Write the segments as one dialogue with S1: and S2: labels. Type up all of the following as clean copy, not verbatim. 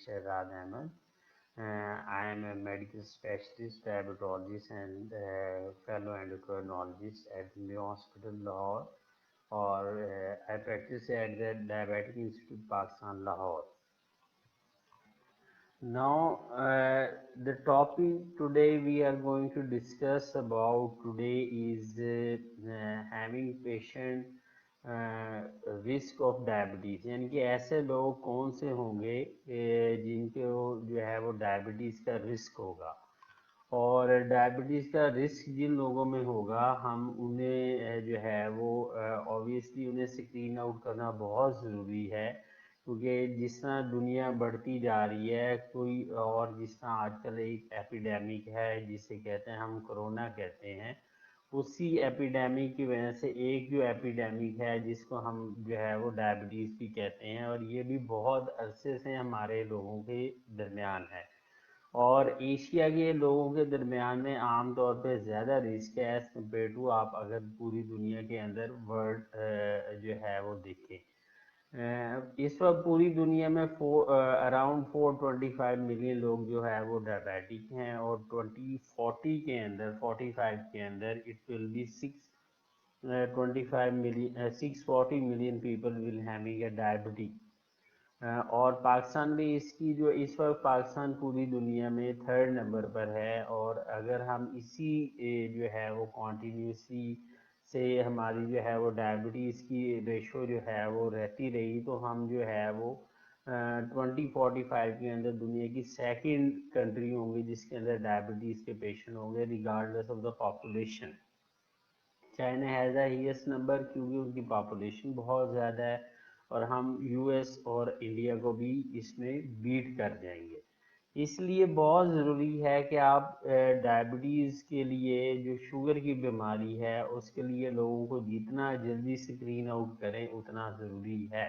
S1: Shehzad Ahmed. I am a medical specialist, diabetologist, and fellow endocrinologist at New Hospital, Lahore, or I practice at the Diabetic Institute, Pakistan, Lahore. Now, the topic today we are going to discuss about today is having patient risk of diabetes, यानी कि ऐसे लोग कौन से होंगे जिनको जो है वो डायबिटीज़ का रिस्क होगा। और डायबिटीज़ का रिस्क जिन लोगों में होगा हम उन्हें जो है वो ऑब्वियसली उन्हें स्क्रीन आउट करना बहुत ज़रूरी है, क्योंकि जिस तरह दुनिया बढ़ती जा रही है कोई और जिस तरह आजकल एक एपिडेमिक है जिसे कहते हैं हम कोरोना कहते हैं, उसी एपिडेमिक की वजह से एक जो एपिडेमिक है जिसको हम जो है वो डायबिटीज़ भी कहते हैं, और ये भी बहुत अरसे से हमारे लोगों के दरमियान है। और एशिया के लोगों के दरमियान में आम तौर पे ज़्यादा रिस्क है एज़ कम्पेयर टू आप अगर पूरी दुनिया के अंदर वर्ल्ड जो है वो देखें। इस वक्त पूरी दुनिया में अराउंड 425 मिलियन लोग जो है वो डायबिटिक हैं, और 2040 के अंदर 45 के अंदर it will be 640 million people will having a diabetic. और पाकिस्तान में इसकी जो इस वक्त पाकिस्तान पूरी दुनिया में थर्ड नंबर पर है, और अगर हम इसी जो है वो कॉन्टीन्यूसली से हमारी जो है वो डायबिटीज़ की रेशो जो है वो रहती रही तो हम जो है वो 2045 के अंदर दुनिया की सेकंड कंट्री होंगी जिसके अंदर डायबिटीज़ के पेशेंट होंगे regardless of the population. China has the highest number क्योंकि उनकी पॉपुलेशन बहुत ज़्यादा है, और हम यूएस और इंडिया को भी इसमें बीट कर जाएंगे। इसलिए बहुत ज़रूरी है कि आप डायबिटीज़ के लिए जो शुगर की बीमारी है उसके लिए लोगों को जितना जल्दी स्क्रीन आउट करें उतना ज़रूरी है।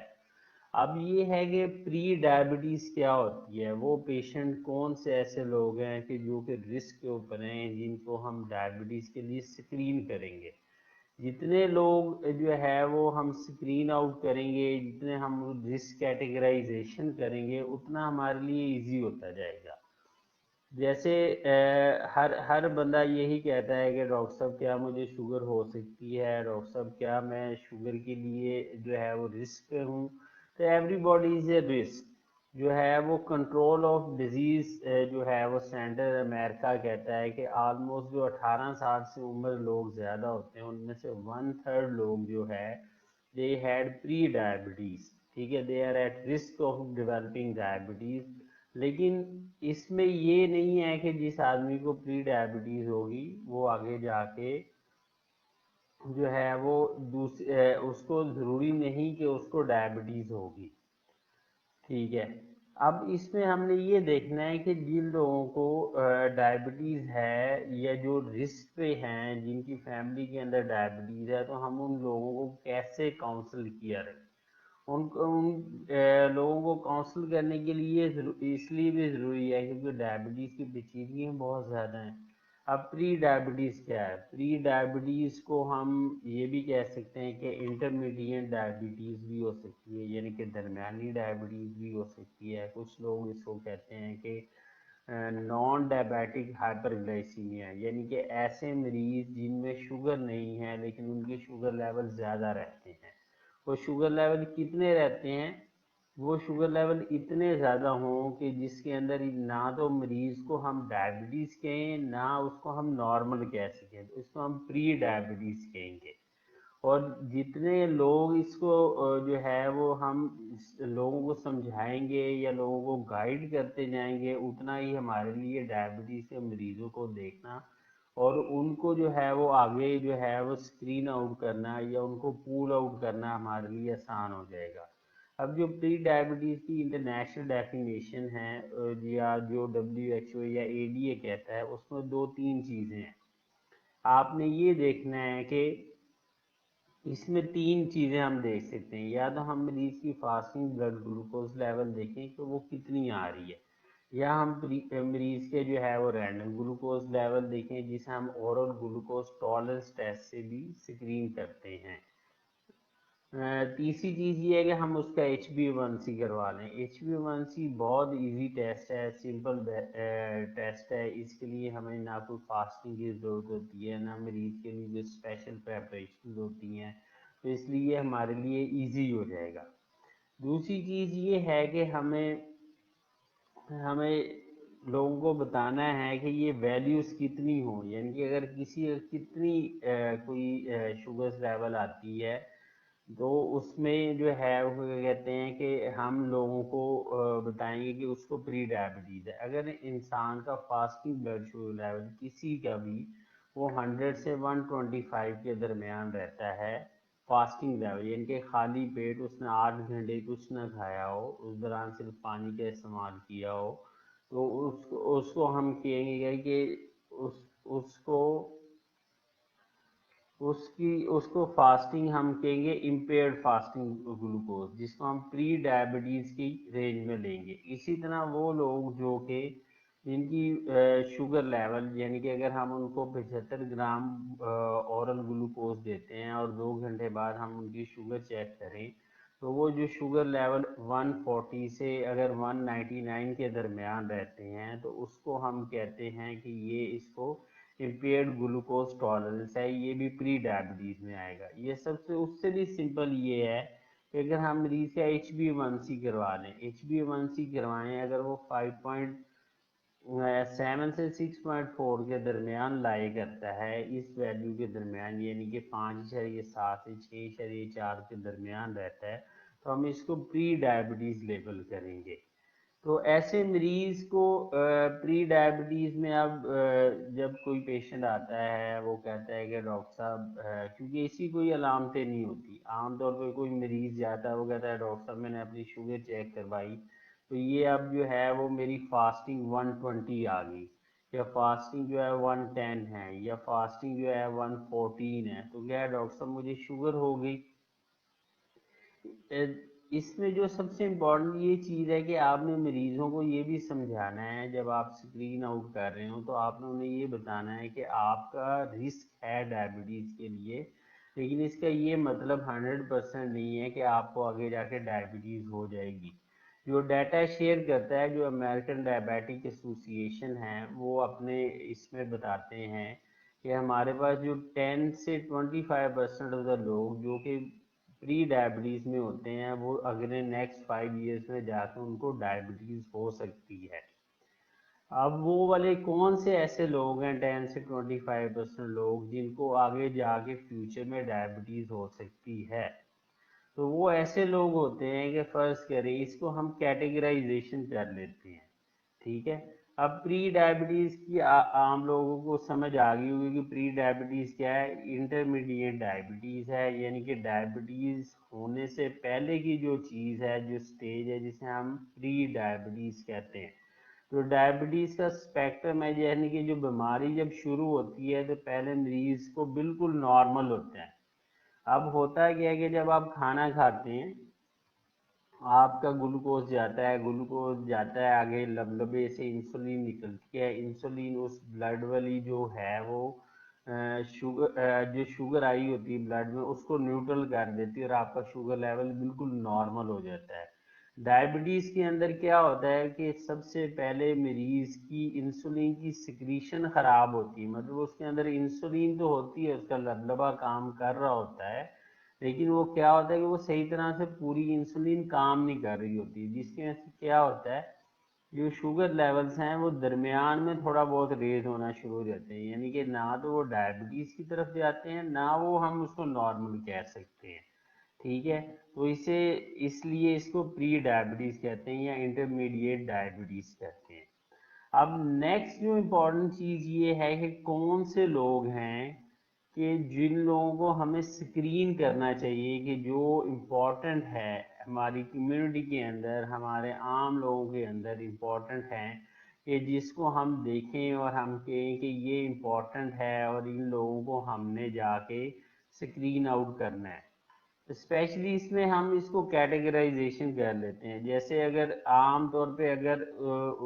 S1: अब ये है कि प्री डायबिटीज़ क्या होती है, वो पेशेंट कौन से ऐसे लोग हैं कि जो कि रिस्क के ऊपर हैं जिनको हम डायबिटीज़ के लिए स्क्रीन करेंगे। जितने लोग जो है वो हम स्क्रीन आउट करेंगे, जितने हम रिस्क कैटेगराइजेशन करेंगे उतना हमारे लिए इजी होता जाएगा। जैसे हर बंदा यही कहता है कि डॉक्टर साहब क्या मुझे शुगर हो सकती है, डॉक्टर साहब क्या मैं शुगर के लिए जो है वो रिस्क पे हूँ। तो एवरीबॉडी इज़ ए रिस्क जो है वो कंट्रोल ऑफ डिजीज़ जो है वो सेंटर अमेरिका कहता है कि ऑलमोस्ट जो 18 साल से उम्र लोग ज़्यादा होते हैं उनमें से 1/3 लोग जो है दे हैड प्री डायबिटीज़। ठीक है, they are at risk of developing diabetes. लेकिन इसमें ये नहीं है कि जिस आदमी को प्री डायबिटीज़ होगी वो आगे जाके जो है वो उसको ज़रूरी नहीं कि उसको डायबिटीज़ होगी। ठीक है, अब इसमें हमने ये देखना है कि जिन लोगों को डायबिटीज़ है या जो रिस्क पे हैं जिनकी फैमिली के अंदर डायबिटीज़ है, तो हम उन लोगों को कैसे काउंसल किया रहे। उन लोगों को काउंसल करने के लिए इसलिए भी ज़रूरी है क्योंकि डायबिटीज़ की पेचीदगियाँ बहुत ज़्यादा हैं। अब प्री डायबिटीज़ क्या है? प्री डायबिटीज़ को हम ये भी कह सकते हैं कि इंटरमीडिएट डायबिटीज़ भी हो सकती है, यानी कि दरमियानी डायबिटीज़ भी हो सकती है। कुछ लोग इसको कहते हैं कि नॉन डायबिटिक हाइपरग्लाइसीमिया, यानी कि ऐसे मरीज़ जिनमें शुगर नहीं है लेकिन उनके शुगर लेवल ज़्यादा रहते हैं। वो शुगर लेवल कितने रहते हैं? वो शुगर लेवल इतने ज़्यादा हों कि जिसके अंदर ना तो मरीज़ को हम डायबिटीज़ कहें ना उसको हम नॉर्मल कह सकें, तो इसको हम प्री डायबिटीज़ कहेंगे। और जितने लोग इसको जो है वो हम लोगों को समझाएंगे या लोगों को गाइड करते जाएंगे उतना ही हमारे लिए डायबिटीज़ के मरीज़ों को देखना और उनको जो है वो आगे जो है वो स्क्रीन आउट करना या उनको पूल आउट करना हमारे लिए आसान हो जाएगा। अब जो प्री डायबिटीज़ की इंटरनेशनल डेफिनेशन है या जो WHO या ADA कहता है उसमें 2-3 चीज़ें हैं। आपने ये देखना है कि इसमें 3 चीज़ें हम देख सकते हैं, या तो हम मरीज़ की फास्टिंग ब्लड ग्लूकोज लेवल देखें कि वो कितनी आ रही है, या हम मरीज़ के जो है वो रैंडम ग्लूकोज लेवल देखें जिसे हम ओरल ग्लूकोज टॉलरेंस टेस्ट से भी स्क्रीन करते हैं। तीसरी चीज़ ये है कि हम उसका HbA1c करवा लें। HbA1c बहुत इजी टेस्ट है, सिंपल टेस्ट है। इसके लिए हमें ना कोई फास्टिंग की ज़रूरत होती है, ना मरीज के लिए जो स्पेशल प्रेपरेशन होती हैं, तो इसलिए हमारे लिए इजी हो जाएगा। दूसरी चीज़ ये है कि हमें हमें लोगों को बताना है कि ये वैल्यूज़ कितनी हो, यानी कि अगर किसी कितनी कोई शुगर लेवल आती है, तो उसमें जो है वो क्या कहते हैं कि हम लोगों को बताएंगे कि उसको प्री डायबिटीज़ है। अगर इंसान का फास्टिंग ब्लड शुगर लेवल किसी का भी वो 100 से 125 के दरमियान रहता है, फास्टिंग लेवल यानी कि खाली पेट उसने 8 घंटे कुछ ना खाया हो, उस दौरान सिर्फ पानी का इस्तेमाल किया हो, तो उसको हम कहेंगे कि उसको उसको फास्टिंग हम कहेंगे इम्पेयर्ड फास्टिंग ग्लूकोज, जिसको हम प्री डायबिटीज की रेंज में लेंगे। इसी तरह वो लोग जो कि जिनकी शुगर लेवल यानी कि अगर हम उनको 75 ग्राम औरल ग्लूकोज देते हैं और 2 घंटे बाद हम उनकी शुगर चेक करें, तो वो जो शुगर लेवल 140 से अगर 199 के दरमियान रहते हैं, तो उसको हम कहते हैं कि ये इसको इम्पेयर्ड ग्लूकोज टॉलरेंस है, ये भी प्री डायबिटीज में आएगा। ये सबसे उससे भी सिंपल ये है कि अगर हम मरीज का HbA1c करवा लें, HbA1c करवाएं, अगर वो 5.7 से 6.4 के दरमियान लाई करता है, इस वैल्यू के दरमियान यानी कि 5.7 से 6.4 के दरमियान रहता है, तो हम इसको प्री डायबिटीज लेबल करेंगे। तो ऐसे मरीज को प्री डायबिटीज में अब जब कोई पेशेंट आता है वो कहता है कि डॉक्टर साहब, क्योंकि इसकी कोई अलामतें नहीं होती, आमतौर पर कोई मरीज जाता है वो कहता है डॉक्टर साहब मैंने अपनी शुगर चेक करवाई, तो ये अब जो है वो मेरी फास्टिंग 120 आ गई, या फास्टिंग जो है 110 है, या फास्टिंग जो है 114 है, तो क्या है डॉक्टर साहब मुझे शुगर हो गई। इसमें जो सबसे इम्पोर्टेंट ये चीज़ है कि आपने मरीजों को ये भी समझाना है, जब आप स्क्रीन आउट कर रहे हो तो आपने उन्हें ये बताना है कि आपका रिस्क है डायबिटीज़ के लिए, लेकिन इसका ये मतलब 100% नहीं है कि आपको आगे जाके डायबिटीज़ हो जाएगी। जो डाटा शेयर करता है, जो अमेरिकन डायबिटिक एसोसिएशन है, वो अपने इसमें बताते हैं कि हमारे पास जो 10 से 25% ऑफ द लोग जो कि प्री डायबिटीज में होते हैं, वो अगले नेक्स्ट 5 इयर्स में जाकर उनको डायबिटीज हो सकती है। अब वो वाले कौन से ऐसे लोग हैं, 10 से 25% लोग जिनको आगे जाके फ्यूचर में डायबिटीज हो सकती है, तो वो ऐसे लोग होते हैं कि फर्ज करें इसको हम कैटेगराइजेशन कर लेते हैं। ठीक है। अब प्री डायबिटीज की आम लोगों को समझ आ गई होगी कि प्री डायबिटीज क्या है। इंटरमीडिएट डायबिटीज है, यानी कि डायबिटीज होने से पहले की जो चीज़ है, जो स्टेज है, जिसे हम प्री डायबिटीज कहते हैं। तो डायबिटीज का स्पेक्ट्रम है, यानी कि जो बीमारी जब शुरू होती है तो पहले मरीज को बिल्कुल नॉर्मल होता है। अब होता क्या है कि जब आप खाना खाते हैं, आपका ग्लूकोज जाता है आगे लबलबे से, इंसुलिन निकलती है, इंसुलिन उस ब्लड वाली जो है वो जो शुगर आई होती है ब्लड में, उसको न्यूट्रल कर देती है और आपका शुगर लेवल बिल्कुल नॉर्मल हो जाता है। डायबिटीज के अंदर क्या होता है कि सबसे पहले मरीज की इंसुलिन की सिक्रीशन खराब होती है, मतलब उसके अंदर इंसुलिन तो होती है, उसका लबलबा काम कर रहा होता है, लेकिन वो क्या होता है कि वो सही तरह से पूरी इंसुलिन काम नहीं कर रही होती, जिसकी वजह से क्या होता है, जो शुगर लेवल्स हैं वो दरमियान में थोड़ा बहुत रेज होना शुरू हो जाते हैं, यानी कि ना तो वो डायबिटीज की तरफ जाते हैं, ना वो हम उसको नॉर्मल कह सकते हैं। ठीक है। तो इसे इसलिए इसको प्री डायबिटीज कहते हैं या इंटरमीडिएट डायबिटीज कहते हैं। अब नेक्स्ट जो इम्पोर्टेंट चीज़ ये है कि कौन से लोग हैं कि जिन लोगों को हमें स्क्रीन करना चाहिए, कि जो इम्पोर्टेंट है हमारी कम्युनिटी के अंदर, हमारे आम लोगों के अंदर इम्पोर्टेंट हैं, कि जिसको हम देखें और हम कहें कि ये इम्पोर्टेंट है और इन लोगों को हमने जाके स्क्रीन आउट करना है। स्पेशली इसमें हम इसको कैटेगराइजेशन कर लेते हैं। जैसे अगर आम तौर पे अगर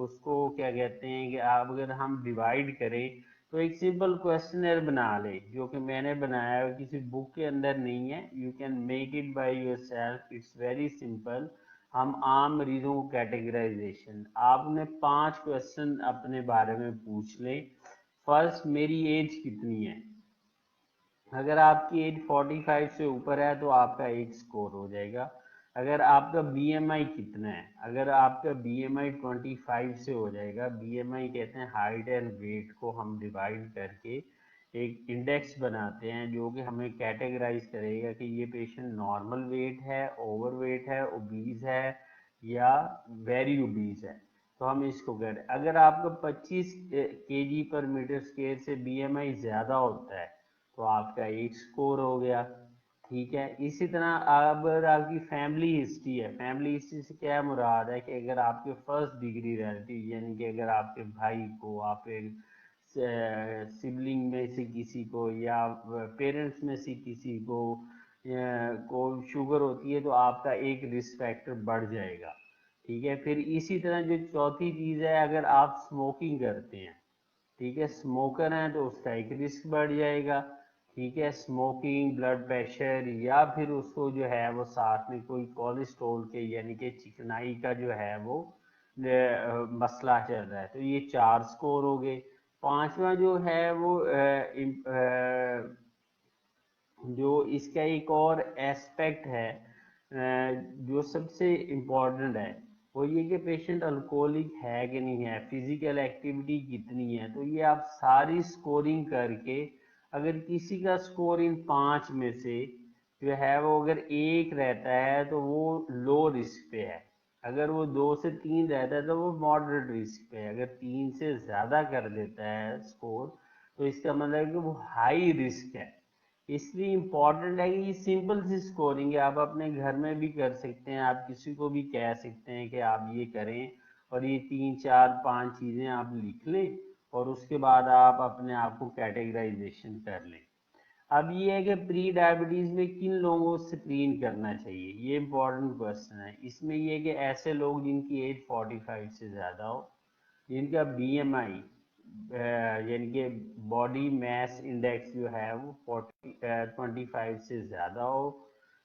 S1: उसको क्या कहते हैं कि आप अगर हम डिवाइड करें तो एक सिंपल क्वेश्चनर बना ले, जो कि मैंने बनाया है, किसी बुक के अंदर नहीं है, you can make it by yourself, it's very simple. हम आम मरीजों को कैटेगराइजेशन, आपने 5 क्वेश्चन अपने बारे में पूछ ले। फर्स्ट, मेरी एज कितनी है? अगर आपकी एज 45 से ऊपर है तो आपका एक स्कोर हो जाएगा। अगर आपका बीएमआई कितना है, अगर आपका बीएमआई 25 से हो जाएगा, बीएमआई कहते हैं हाइट एंड वेट को हम डिवाइड करके एक इंडेक्स बनाते हैं जो कि हमें कैटेगराइज करेगा कि ये पेशेंट नॉर्मल वेट है, ओवर वेट है, ओबीज है या वेरी ओबीज है। तो हम इसको करें, अगर आपका 25 केजी पर मीटर स्क्वायर से बीएमआई ज़्यादा होता है तो आपका एक स्कोर हो गया। ठीक है, इसी तरह अगर आपकी फैमिली हिस्ट्री है, फैमिली हिस्ट्री से क्या मुराद है कि अगर आपके फर्स्ट डिग्री रिलेटिव, यानी कि अगर आपके भाई को, आपके सिबलिंग में से किसी को या पेरेंट्स में से किसी को शुगर होती है तो आपका एक रिस्क फैक्टर बढ़ जाएगा। ठीक है, फिर इसी तरह जो चौथी चीज़ है, अगर आप स्मोकिंग करते हैं, ठीक है, स्मोकर हैं तो उसका एक रिस्क बढ़ जाएगा। ठीक है, स्मोकिंग, ब्लड प्रेशर, या फिर उसको जो है वो साथ में कोई कोलेस्ट्रॉल के यानी कि चिकनाई का जो है वो मसला चल रहा है, तो ये 4 स्कोर हो गए। पांचवा जो है वो जो इसका एक और एस्पेक्ट है जो सबसे इम्पोर्टेंट है, वो ये कि पेशेंट अल्कोहलिक है कि नहीं है, फिजिकल एक्टिविटी कितनी है। तो ये आप सारी स्कोरिंग करके, अगर किसी का स्कोर इन 5 में से जो है वो अगर 1 रहता है तो वो लो रिस्क पे है, अगर वो 2 से 3 रहता है तो वो मॉडरेट रिस्क पे है, अगर 3 से ज़्यादा कर देता है स्कोर तो इसका मतलब है कि वो हाई रिस्क है। इसलिए इम्पॉर्टेंट है कि ये सिंपल सी स्कोरिंग है, आप अपने घर में भी कर सकते हैं, आप किसी को भी कह सकते हैं कि आप ये करें और ये 3 4 5 चीज़ें आप लिख लें और उसके बाद आप अपने आप को कैटेगराइजेशन कर लें। अब ये है कि प्री डायबिटीज़ में किन लोगों को स्क्रीन करना चाहिए, ये इम्पोर्टेंट क्वेश्चन है। इसमें ये है कि ऐसे लोग जिनकी एज 45 से ज़्यादा हो, जिनका बीएमआई यानी कि बॉडी मैस इंडेक्स जो है वो 25 से ज़्यादा हो।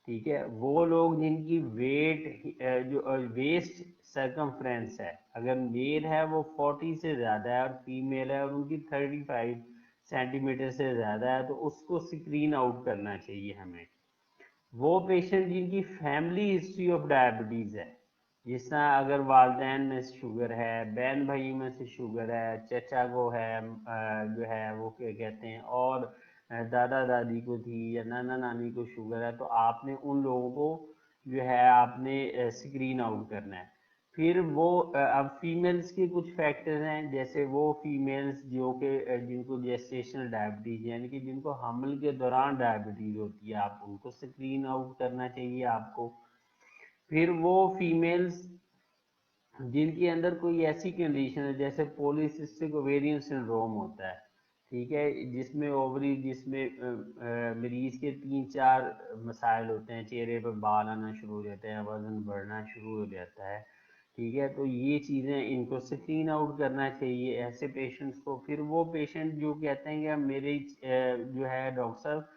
S1: ठीक है, वो लोग जिनकी वेट जो वेस्ट सरकमफ्रेंस है, अगर मेल है वो 40 से ज़्यादा है और फीमेल है और उनकी 35 सेंटीमीटर से ज़्यादा है, तो उसको स्क्रीन आउट करना चाहिए हमें। वो पेशेंट जिनकी फैमिली हिस्ट्री ऑफ डायबिटीज़ है, जिस तरह अगर वालदैन में शुगर है, बहन भाई में से शुगर है, चचा को है, जो है वो क्या कहते हैं, और दादा दादी को थी या नाना नानी को शुगर है, तो आपने उन लोगों को जो है आपने स्क्रीन आउट करना है। फिर वो अब फीमेल्स के कुछ फैक्टर्स हैं, जैसे वो फीमेल्स जो कि जिनको जेस्टेशनल डायबिटीज यानी कि जिनको हमल के दौरान डायबिटीज होती है, आप उनको स्क्रीन आउट करना चाहिए आपको। फिर वो फीमेल्स जिनके अंदर कोई ऐसी कंडीशन है जैसे पॉलीसिस्टिक ओवेरियन सिंड्रोम होता है, ठीक है, जिसमें ओवरी, जिसमें मरीज के 3 4 मसाइल होते हैं, चेहरे पर बाल आना शुरू हो जाते हैं, वजन बढ़ना शुरू हो जाता है। ठीक है, तो ये चीज़ें इनको स्क्रीन आउट करना चाहिए ऐसे पेशेंट्स को। फिर वो पेशेंट जो कहते हैं कि मेरी जो है डॉक्टर साहब,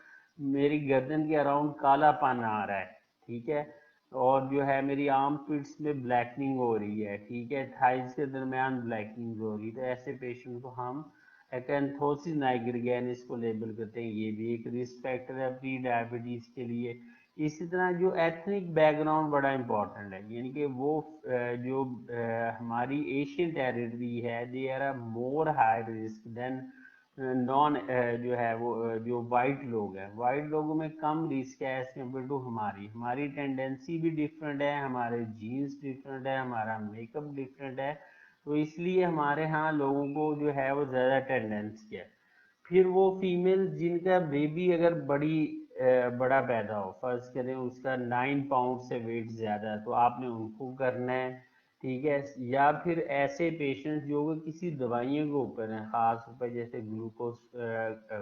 S1: मेरी गर्दन के अराउंड कालापन आ रहा है, ठीक है, और जो है मेरी आर्म पिट्स में ब्लैकनिंग हो रही है, ठीक है, थाइज के दरमियान ब्लैकनिंग हो रही है, तो ऐसे पेशेंट को हम एक्यांथोसिस नाइग्रिगेनिस को लेबल करते हैं, ये भी एक रिस्क फैक्टर है प्री डायबिटीज के लिए। इसी तरह जो एथनिक बैकग्राउंड बड़ा इंपॉर्टेंट है, यानी कि वो जो हमारी एशियन टेरिटरी है, they are more high risk than non जो है वो जो वाइट लोग हैं, वाइट लोगों में कम रिस्क है एज कम्पेयर टू हमारी, हमारी टेंडेंसी भी डिफरेंट है, हमारे जीन्स डिफरेंट है, हमारा मेकअप डिफरेंट है, तो इसलिए हमारे यहाँ लोगों को जो है वो ज़्यादा टेंडेंसी है। फिर वो फीमेल जिनका बेबी अगर बड़ा पैदा हो, फर्ज करें उसका 9 पाउंड से वेट ज़्यादा है, तो आपने उनको करना है। ठीक है, या फिर ऐसे पेशेंट्स जो कि किसी दवाइयों के ऊपर हैं, ख़ास तौर पर जैसे ग्लूकोज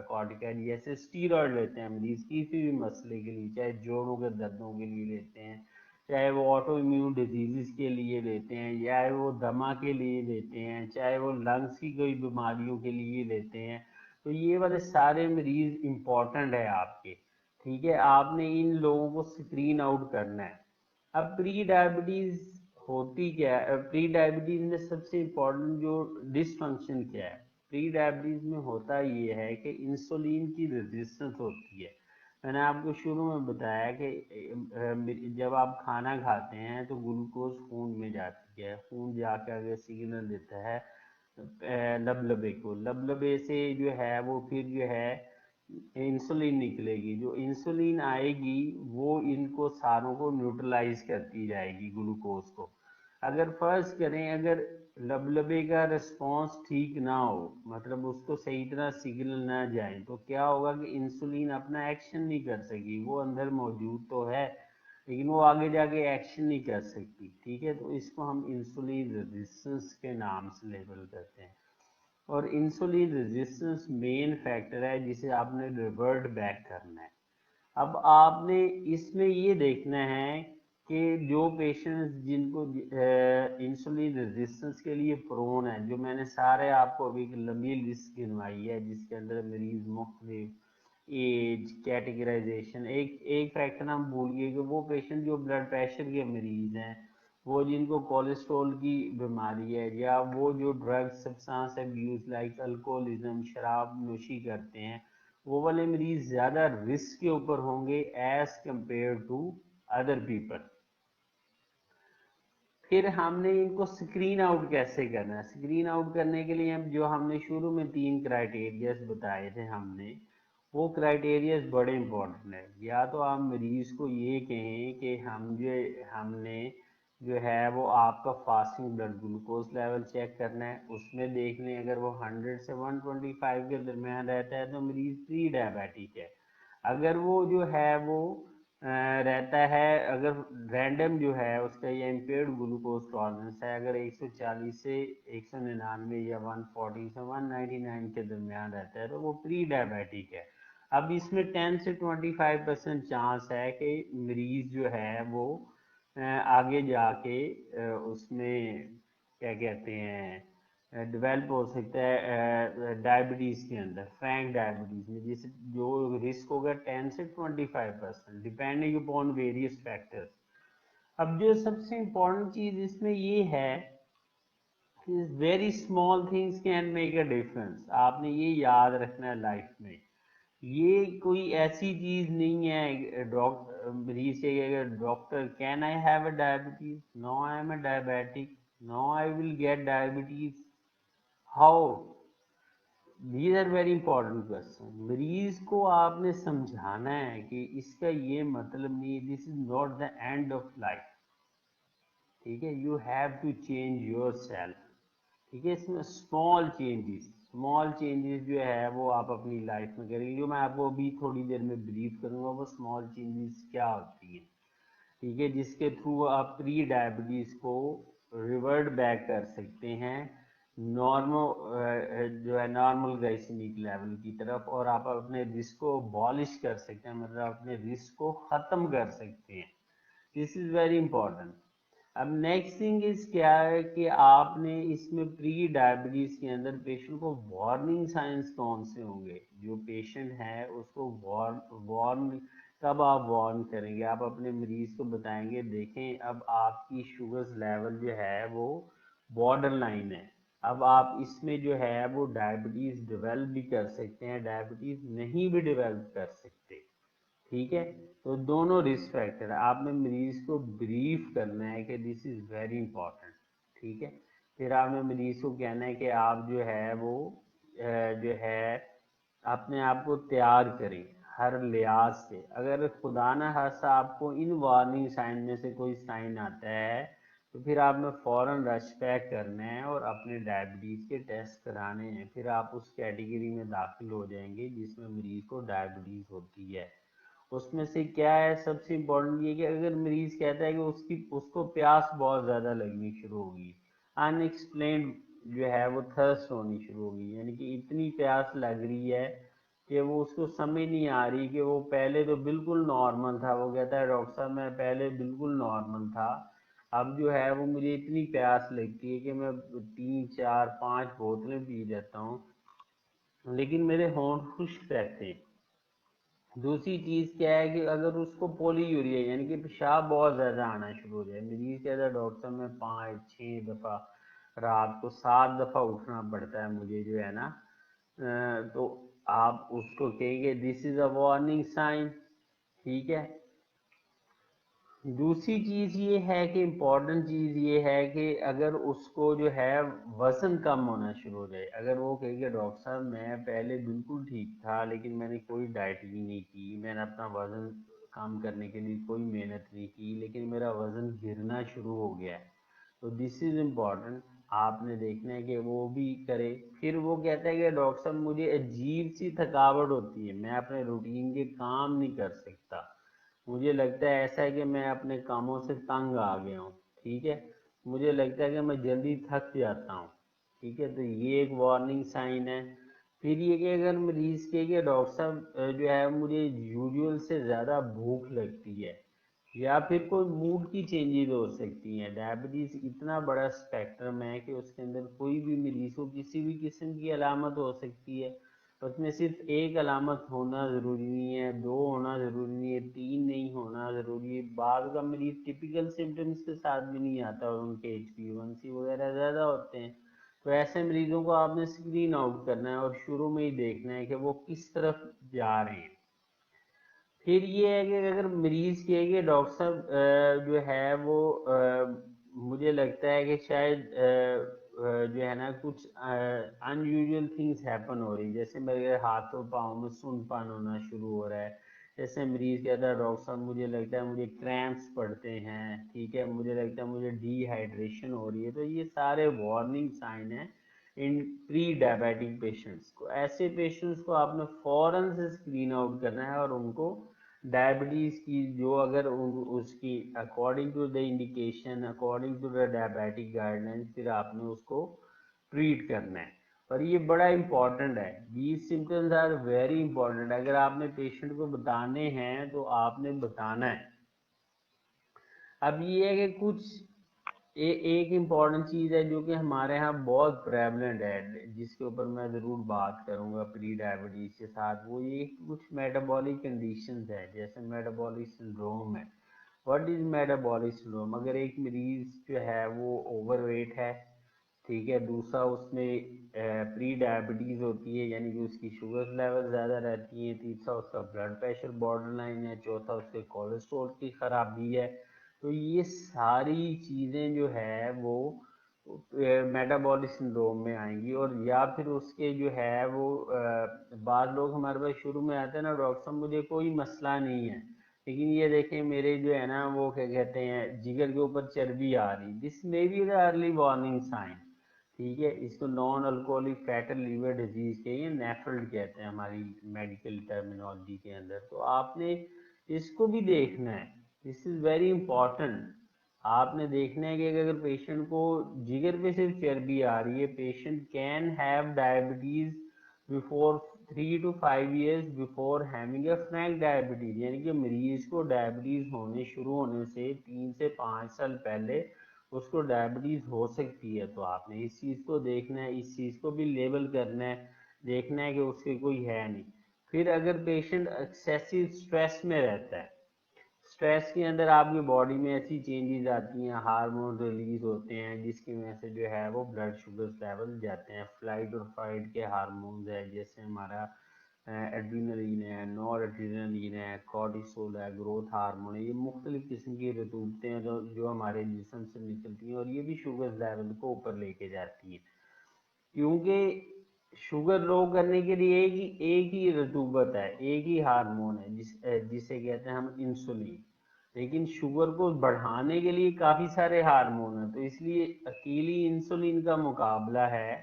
S1: कॉर्टिकॉइड, जैसे स्टीरॉयड लेते हैं मरीज किसी भी मसले के लिए, चाहे जोड़ों के दर्दों के लिए लेते हैं, चाहे वो ऑटो इम्यून डिजीज़ के लिए लेते हैं, या वो दमा के लिए लेते हैं, चाहे वो लंग्स की कोई बीमारियों के लिए लेते हैं, तो ये वाले सारे मरीज इंपॉर्टेंट है आपके, ठीक है। आपने इन लोगों को स्क्रीन आउट करना है। अब प्री डायबिटीज होती क्या है, प्री डायबिटीज में सबसे इम्पोर्टेंट जो डिसफंक्शन क्या है, प्री डायबिटीज में होता ये है कि इंसुलिन की रेजिस्टेंस होती है। मैंने आपको शुरू में बताया कि जब आप खाना खाते हैं तो ग्लूकोज खून में जाती है, खून जाकर आगे सिग्नल देता है लबलबे को, लबलबे से जो है वो फिर जो है इंसुलिन निकलेगी, जो इंसुलिन आएगी वो इनको सारों को न्यूट्रलाइज करती जाएगी ग्लूकोज को। अगर फर्ज करें अगर लबलबे का रिस्पांस ठीक ना हो, मतलब उसको सही तरह सिग्नल ना जाए, तो क्या होगा कि इंसुलिन अपना एक्शन नहीं कर सकेगी, वो अंदर मौजूद तो है लेकिन वो आगे जाके एक्शन नहीं कर सकती, ठीक है। तो इसको हम इंसुलिन रेजिस्टेंस के नाम से लेबल करते हैं। और इंसुलिन रेजिस्टेंस मेन फैक्टर है जिसे आपने रिवर्ट बैक करना है। अब आपने इसमें ये देखना है कि जो पेशेंट्स जिनको इंसुलिन रेजिस्टेंस के लिए प्रोन है, जो मैंने सारे आपको अभी एक लंबी लिस्ट गिनवाई है जिसके अंदर मरीज मुख्तलिफ एज कैटेगराइजेशन, एक एक फैक्टर हम भूल गए कि वो पेशेंट जो ब्लड प्रेशर के मरीज हैं, वो जिनको कोलेस्ट्रॉल की बीमारी है, या वो जो drug substance abuse like alcoholism शराब नोशी करते हैं, वो वाले मरीज ज्यादा रिस्क के ऊपर होंगे as compare to other people. फिर हमने इनको स्क्रीन आउट कैसे करना है, स्क्रीन आउट करने के लिए हम जो हमने शुरू में 3 क्राइटेरियाज बताए थे हमने, वो क्राइटेरियाज बड़े इंपॉर्टेंट है। या तो आप मरीज को ये कहें कि हमने जो है वो आपका fasting blood glucose level check करना है, उसमें देख लें अगर वो 100 से 125 के दरमियान रहता है तो मरीज प्री डायबिटिक है। अगर वो जो है वो रहता है, अगर रैंडम जो है उसका ये इम्पेयर्ड ग्लूकोज टॉलरेंस है, अगर 140 से 199 या 140 से 199 के दरमियान रहता है तो वो प्री डायबिटिक है। अब इसमें 10 से 25% चांस है कि मरीज जो है वो आगे जाके उसमें क्या कहते हैं डेवलप हो सकता है डायबिटीज के अंदर, फ्रैंक डायबिटीज में, जिस जो रिस्क होगा 10 से 25% डिपेंडिंग अपॉन वेरियस फैक्टर्स। अब जो सबसे इम्पोर्टेंट चीज इसमें ये है कि very small things can make a difference, आपने ये याद रखना है लाइफ में। ये कोई ऐसी चीज नहीं है डॉक्टर मरीज से अगर doctor can I have a diabetes, no I am a diabetic, no I will get diabetes, how, these are very important question. मरीज को आपने समझाना है कि इसका ये मतलब नहीं, this is not the end of life, ठीक है। You have to change yourself, ठीक है। इसमें स्मॉल चेंजेस जो है वो आप अपनी लाइफ में करेंगे, जो मैं आपको अभी थोड़ी देर में ब्रीफ करूंगा वो स्मॉल चेंजेस क्या होती हैं, ठीक है, जिसके थ्रू आप प्री डायबिटीज को रिवर्ट बैक कर सकते हैं नॉर्मल जो है नॉर्मल ग्लाइसेमिक लेवल की तरफ, और आप अपने रिस्क को अबॉलिश कर सकते हैं, मतलब अपने रिस्क को ख़त्म कर सकते हैं। This is very important. अब नेक्स्ट थिंग इज क्या है कि आपने इसमें प्री डायबिटीज के अंदर पेशेंट को वार्निंग साइंस कौन से होंगे, जो पेशेंट है उसको वार्न वार्न कब आप वार्न करेंगे, आप अपने मरीज को बताएंगे देखें अब आपकी शुगर लेवल जो है वो बॉर्डर लाइन है, अब आप इसमें जो है वो डायबिटीज डेवलप भी कर सकते हैं, डायबिटीज नहीं भी डेवलप कर सकते, ठीक है। तो दोनों रिस्क फैक्टर है, आपने मरीज को ब्रीफ करना है कि दिस इज वेरी इंपॉर्टेंट, ठीक है। फिर आपने मरीज को कहना है कि आप जो है वो जो है अपने आप को तैयार करें हर लिहाज से, अगर खुदा न खास्ता आपको इन वार्निंग साइन में से कोई साइन आता है तो फिर आपने फ़ौरन रश पैक करना है और अपने डायबिटीज़ के टेस्ट कराने हैं, फिर आप उस कैटेगरी में दाखिल हो जाएंगे जिसमें मरीज को डायबिटीज़ होती है। उसमें से क्या है सबसे इम्पोर्टेंट ये कि अगर मरीज कहता है कि उसको प्यास बहुत ज़्यादा लगनी शुरू होगी, अनएक्सप्लेन्ड जो है वो थर्स्ट होनी शुरू होगी, यानी कि इतनी प्यास लग रही है कि वो उसको समझ नहीं आ रही कि वो पहले तो बिल्कुल नॉर्मल था, वो कहता है डॉक्टर साहब मैं पहले बिल्कुल नॉर्मल था, अब जो है वो मुझे इतनी प्यास लगती है कि मैं 3 4 5 बोतलें पी लेता हूँ, लेकिन मेरे होंठ खुश्क रहते हैं। दूसरी चीज क्या है कि अगर उसको पोलीयूरिया यानी कि पेशाब बहुत ज्यादा आना शुरू हो जाए, मरीज कहता है डॉक्टर साहब में 5-6 दफा रात को 7 दफा उठना पड़ता है मुझे जो है ना, तो आप उसको कहेंगे this is a warning sign. ठीक है। दूसरी चीज ये है कि इम्पोर्टेंट चीज ये है कि अगर उसको जो है वजन कम होना शुरू हो जाए, अगर वो कहे कि डॉक्टर साहब मैं पहले बिल्कुल ठीक था लेकिन मैंने कोई डाइटिंग नहीं की, मैंने अपना वजन कम करने के लिए कोई मेहनत नहीं की, लेकिन मेरा वजन गिरना शुरू हो गया है, तो दिस इज इम्पॉर्टेंट, आपने देखना है कि वो भी करे। फिर वो कहता है कि डॉक्टर साहब मुझे अजीब सी थकावट होती है, मैं अपने रूटीन के काम नहीं कर सकता, मुझे लगता है ऐसा है कि मैं अपने कामों से तंग आ गया हूँ। ठीक है। मुझे लगता है कि मैं जल्दी थक जाता हूँ। ठीक है, तो ये एक वार्निंग साइन है। फिर ये कि अगर मरीज के कि डॉक्टर साहब जो है मुझे यूजुअल से ज़्यादा भूख लगती है, या फिर कोई मूड की चेंजेस हो सकती हैं। डायबिटीज इतना बड़ा स्पेक्ट्रम है कि उसके अंदर कोई भी मरीज को किसी भी किस्म की अलामत हो सकती है। उसमें सिर्फ एक अलामत होना ज़रूरी नहीं है, दो होना ज़रूरी नहीं है, तीन नहीं होना ज़रूरी है। बाद का मरीज टिपिकल सिम्टम्स के साथ भी नहीं आता और उनके HbA1c वगैरह ज़्यादा होते हैं, तो ऐसे मरीजों को आपने स्क्रीन आउट करना है और शुरू में ही देखना है कि वो किस तरफ जा रहे हैं। फिर ये है कि अगर मरीज कहेंगे डॉक्टर साहब जो है वो मुझे लगता है कि शायद जो है ना कुछ अनयूजुअल थिंग्स हैपन हो रही, जैसे मेरे हाथों पाँव में सुनपन होना शुरू हो रहा है, जैसे मरीज कहता है डॉक्टर साहब मुझे लगता है मुझे क्रैम्प्स पड़ते हैं, ठीक है, मुझे लगता है मुझे डिहाइड्रेशन हो रही है, तो ये सारे वार्निंग साइन है इन प्री डायबिटिक पेशेंट्स को। ऐसे पेशेंट्स को आपने फौरन से स्क्रीन आउट करना है और उनको डायबिटीज की जो अगर उसकी according to the indication, according to the diabetic guidelines, फिर आपने उसको ट्रीट करना है। पर ये बड़ा इंपॉर्टेंट है, these symptoms are very important, अगर आपने पेशेंट को बताने हैं तो आपने बताना है। अब ये है कि कुछ एक इम्पॉर्टेंट चीज़ है जो कि हमारे यहाँ बहुत प्रेवलेंट है, जिसके ऊपर मैं ज़रूर बात करूँगा प्री डायबिटीज़ के साथ, वो ये कुछ मेटाबॉलिक कंडीशंस है, जैसे मेटाबॉलिक सिंड्रोम है। What is metabolic syndrome? अगर एक मरीज जो है वो ओवरवेट है, ठीक है, दूसरा उसमें प्री डायबिटीज होती है यानी कि उसकी शुगर लेवल ज़्यादा रहती है, तीसरा उसका ब्लड प्रेशर बॉर्डर लाइन है, चौथा उसके कोलेस्ट्रॉल की खराबी है, तो ये सारी चीज़ें जो है वो मेटाबॉलिक सिंड्रोम में आएंगी। और या फिर उसके जो है वो बाद लोग हमारे पास शुरू में आते हैं ना डॉक्टर साहब मुझे कोई मसला नहीं है, लेकिन ये देखें मेरे जो है ना वो क्या कहते हैं जिगर के ऊपर चर्बी आ रही, this may be the early warning sign. ठीक है, इसको non alcoholic fatty liver disease के ये नेफ्रल्ड कहते हैं हमारी मेडिकल टर्मिनोलॉजी के अंदर, तो आपने इसको भी देखना है, दिस इज वेरी इंपॉर्टेंट। आपने देखना है कि अगर पेशेंट को जिगर पे सिर्फ चर्बी आ रही है, patient can have diabetes before 3 to 5 years before having a Frank diabetes, यानी कि मरीज को डायबिटीज होने शुरू होने से 3 से 5 साल पहले उसको डायबिटीज हो सकती है, तो आपने इस चीज़ को देखना है, इस चीज़ को भी लेबल करना है, देखना है कि उसके कोई है नहीं। फिर अगर पेशेंट एक्सेसिव स्ट्रेस में रहता है, स्ट्रेस के अंदर आपकी बॉडी में ऐसी चेंजेस आती हैं, हार्मोन रिलीज होते हैं जिसकी वजह से जो है वो ब्लड शुगर लेवल जाते हैं, फ्लाइट और फाइट के हार्मोन्स है, जैसे हमारा एड्रीनलिन है, नॉर एड्रीनलिन है, कॉर्टिसोल है, ग्रोथ हार्मोन है, ये मुख्तलिफ किस्म की रतूबतें हैं जो हमारे जिसम से निकलती हैं और ये भी शुगर लेवल को ऊपर लेके जाती हैं, क्योंकि शुगर लो करने के लिए एक ही रतूबत है, एक ही हार्मोन है जिसे कहते हैं हम इंसुलिन, लेकिन शुगर को बढ़ाने के लिए काफी सारे हार्मोन हैं, तो इसलिए अकेली इंसुलिन का मुकाबला है